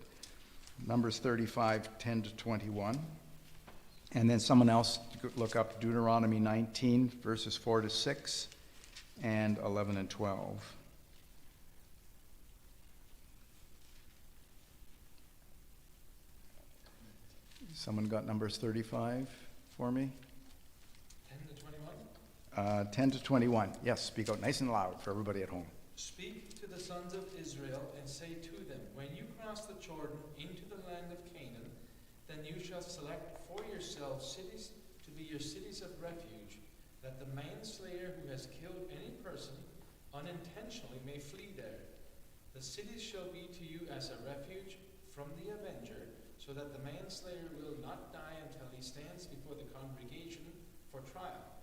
Numbers 35, 10 to 21. And then someone else look up Deuteronomy 19, verses 4 to 6, and 11 and 12. Someone got Numbers 35 for me? 10 to 21? 10 to 21. Yes, speak out nice and loud for everybody at home. Speak to the sons of Israel and say to them, when you cross the Jordan into the land of Canaan, then you shall select for yourselves cities to be your cities of refuge, that the manslayer who has killed any person unintentionally may flee there. The cities shall be to you as a refuge from the avenger, so that the manslayer will not die until he stands before the congregation for trial.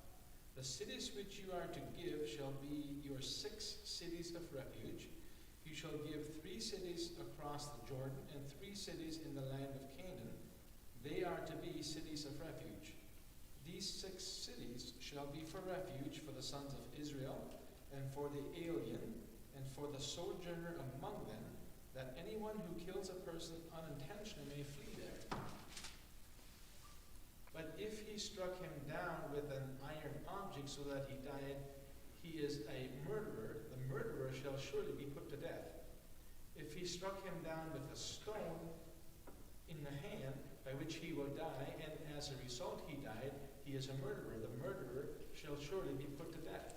The cities which you are to give shall be your 6 cities of refuge. You shall give 3 cities across the Jordan and 3 cities in the land of Canaan. They are to be cities of refuge. These 6 cities shall be for refuge for the sons of Israel, and for the alien, and for the sojourner among them, that anyone who kills a person unintentionally may flee there. But if he struck him down with an iron object so that he died, he is a murderer. The murderer shall surely be put to death. If he struck him down with a stone in the hand, by which he will die, and as a result he died, he is a murderer. The murderer shall surely be put to death.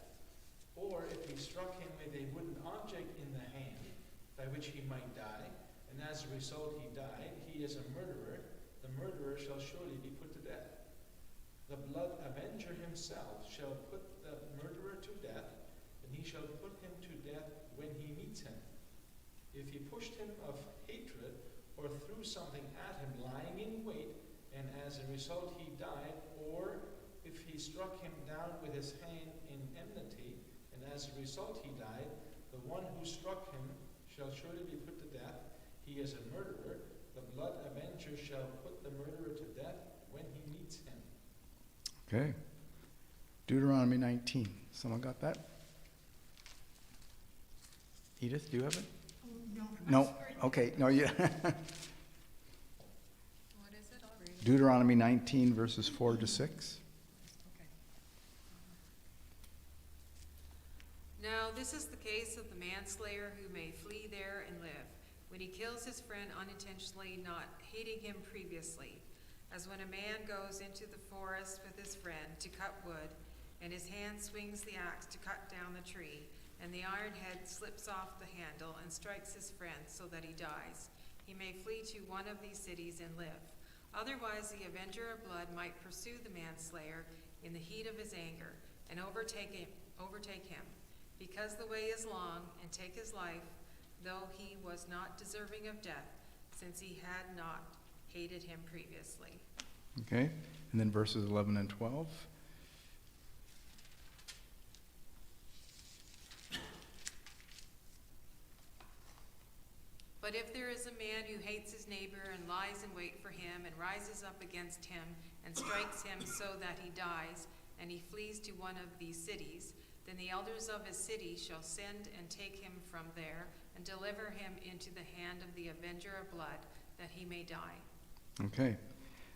Or if he struck him with a wooden object in the hand, by which he might die, and as a result he died, he is a murderer. The murderer shall surely be put to death. The blood avenger himself shall put the murderer to death, and he shall put him to death when he meets him. If he pushed him of hatred, or threw something at him lying in wait, and as a result he died, or if he struck him down with his hand in enmity, and as a result he died, the one who struck him shall surely be put to death. He is a murderer. The blood avenger shall put the murderer to death when he meets him. Okay. Deuteronomy 19. Someone got that? Edith, do you have it? Oh, no. No, okay, no, yeah. What is it? I'll read it. Deuteronomy 19, verses 4 to 6. Okay. Now, this is the case of the manslayer who may flee there and live, when he kills his friend unintentionally, not hating him previously. As when a man goes into the forest with his friend to cut wood, and his hand swings the axe to cut down the tree, and the iron head slips off the handle and strikes his friend so that he dies. He may flee to one of these cities and live. Otherwise, the avenger of blood might pursue the manslayer in the heat of his anger and overtake him, because the way is long, and take his life, though he was not deserving of death, since he had not hated him previously. Okay, and then verses 11 and 12. But if there is a man who hates his neighbor and lies in wait for him and rises up against him and strikes him so that he dies, and he flees to one of these cities, then the elders of his city shall send and take him from there and deliver him into the hand of the avenger of blood, that he may die. Okay,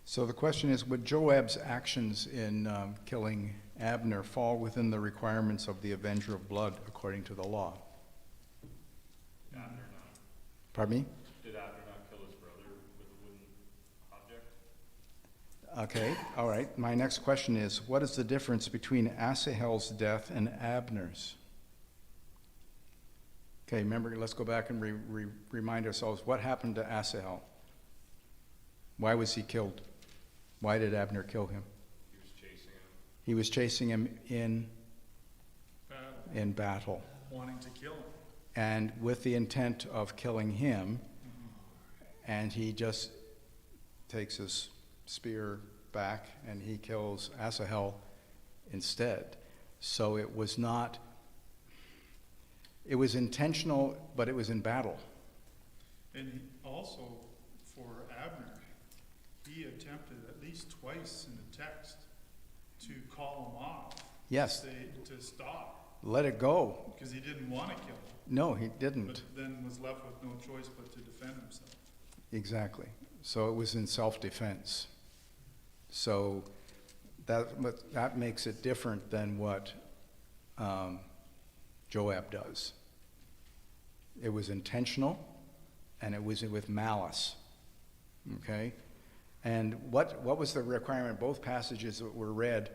so the question is, would Joab's actions in killing Abner fall within the requirements of the avenger of blood according to the law? Abner not. Pardon me? Did Abner not kill his brother with a wooden object? Okay, all right. My next question is, what is the difference between Asahel's death and Abner's? Okay, remember, let's go back and remind ourselves, what happened to Asahel? Why was he killed? Why did Abner kill him? He was chasing him. He was chasing him Battle, in battle, wanting to kill him. and with the intent of killing him, and he just takes his spear back and he kills Asahel instead. So it was not, it was intentional, but it was in battle. And also, for Abner, he attempted at least twice in the text to call him off. Yes, To stop, let it go. because he didn't want to kill him, No, he didn't. but then was left with no choice but to defend himself. Exactly. So it was in self-defense. So that makes it different than what Joab does. It was intentional, and it was with malice. Okay? And what was the requirement? Both passages that were read,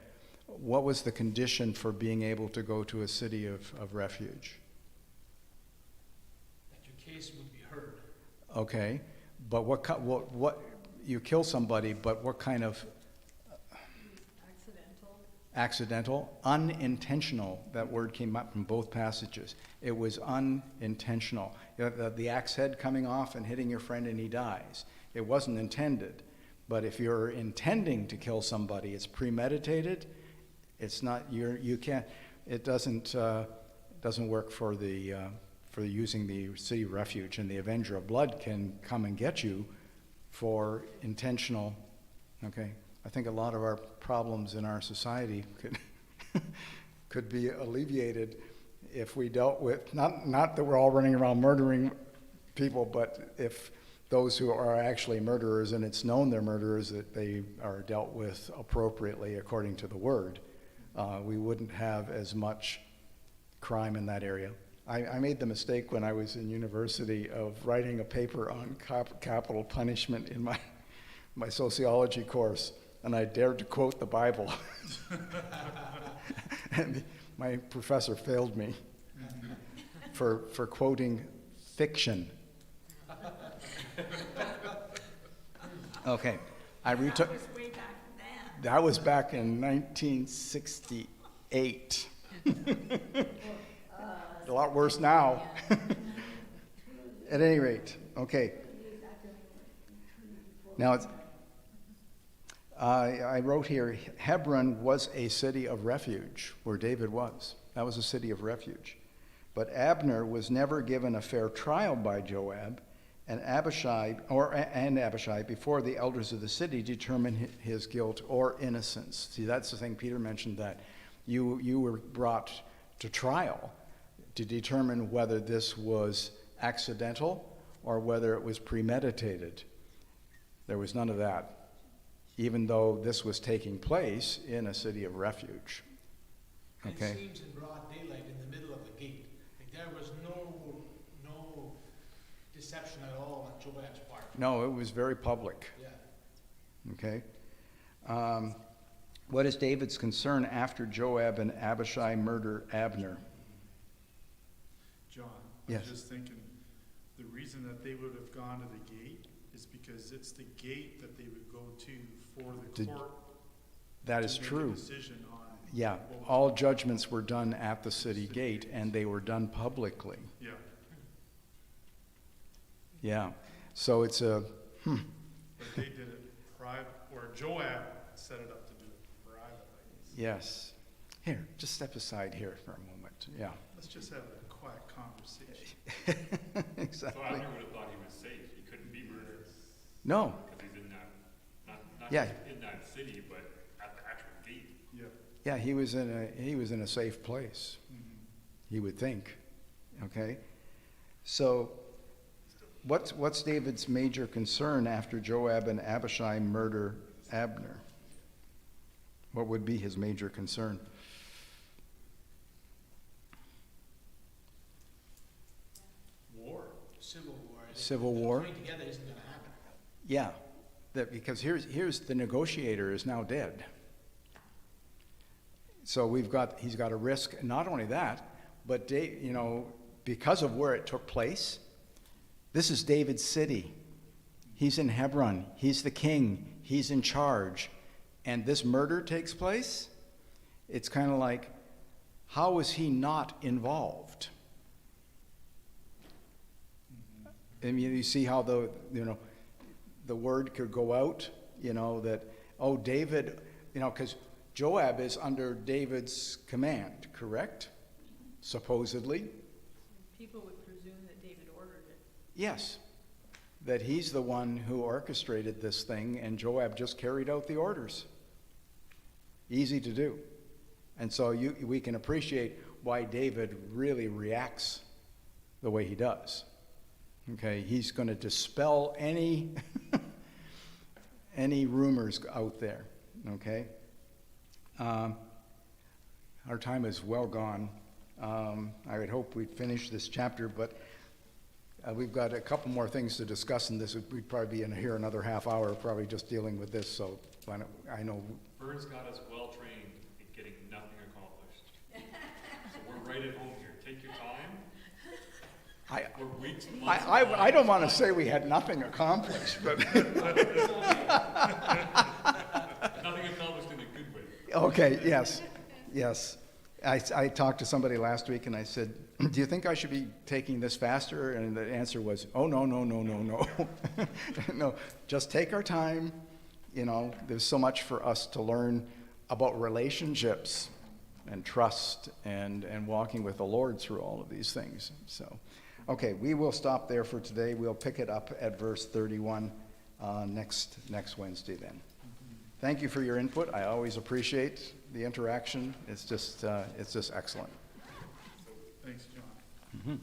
what was the condition for being able to go to a city of refuge? That your case would be heard. Okay, but what you kill somebody, but what kind of accidental, unintentional? That word came up from both passages. It was unintentional. You know, the axe head coming off and hitting your friend and he dies. It wasn't intended. But if you're intending to kill somebody, it's premeditated. It's not. You can't. It doesn't work for using the city of refuge, and the avenger of blood can come and get you for intentional. Okay, I think a lot of our problems in our society could be alleviated if we dealt with not that we're all running around murdering people, but if those who are actually murderers, and it's known they're murderers, that they are dealt with appropriately according to the word, we wouldn't have as much crime in that area. I made the mistake when I was in university of writing a paper on capital punishment in my sociology course, and I dared to quote the Bible. And my professor failed me for quoting fiction. Okay, That was way back then. that was back in 1968. A lot worse now. At any rate, okay. Now, I wrote here, Hebron was a city of refuge, where David was. That was a city of refuge. But Abner was never given a fair trial by Joab, and Abishai before the elders of the city determined his guilt or innocence. See, that's the thing Peter mentioned, that you were brought to trial to determine whether this was accidental or whether it was premeditated. There was none of that, even though this was taking place in a city of refuge. And Okay? it seems in broad daylight in the middle of the gate. Like there was no deception at all on Joab's part. No, it was very public. Yeah. Okay? What is David's concern after Joab and Abishai murder Abner? John, Yes. I'm just thinking, the reason that they would have gone to the gate is because it's the gate that they would go to for the Did- court. That to is make a true. decision on Yeah, what was- all judgments were done at the city gate, and they were done publicly. Yeah, Yeah, so it's a, but they did it private, or Joab set it up to do it privately. yes. Here, just step aside here for a moment. Yeah, Let's just have a quiet conversation. So exactly. Abner would have thought he was safe, he couldn't be murdered, No, because he's in that, not Yeah. just in that city, but at the actual gate. Yeah. yeah, he was in a safe place, Mhm. he would think. Okay, so what's David's major concern after Joab and Abishai murder Abner? What would be his major concern? War. Civil war. Civil The war? coming together isn't going to happen. Yeah, that because here's the negotiator is now dead. So he's got a risk. Not only that, but because of where it took place, this is David's city. He's in Hebron. He's the king. He's in charge. And this murder takes place. It's kind of like, how is he not involved? I mean, you see how the word could go out, that, oh, David, because Joab is under David's command, correct? Supposedly. People would presume that David ordered it. Yes. That he's the one who orchestrated this thing, and Joab just carried out the orders. Easy to do. And so we can appreciate why David really reacts the way he does. Okay, he's going to dispel any rumors out there. Okay, our time is well gone. I would hope we'd finish this chapter, but we've got a couple more things to discuss, and we'd probably be in here another half hour, probably just dealing with this. So I know. Burns got us well trained in getting nothing accomplished. So we're right at home here. Take your time. We're weeks, months. I don't want to say we had nothing accomplished, but Nothing accomplished in a good way. okay, yes. I talked to somebody last week and I said, do you think I should be taking this faster? And the answer was, oh, no. No, just take our time. There's so much for us to learn about relationships and trust and walking with the Lord through all of these things. So, okay, we will stop there for today. We'll pick it up at verse 31 next Wednesday then. Thank you for your input. I always appreciate the interaction. It's just excellent. Thanks, John. Mm-hmm.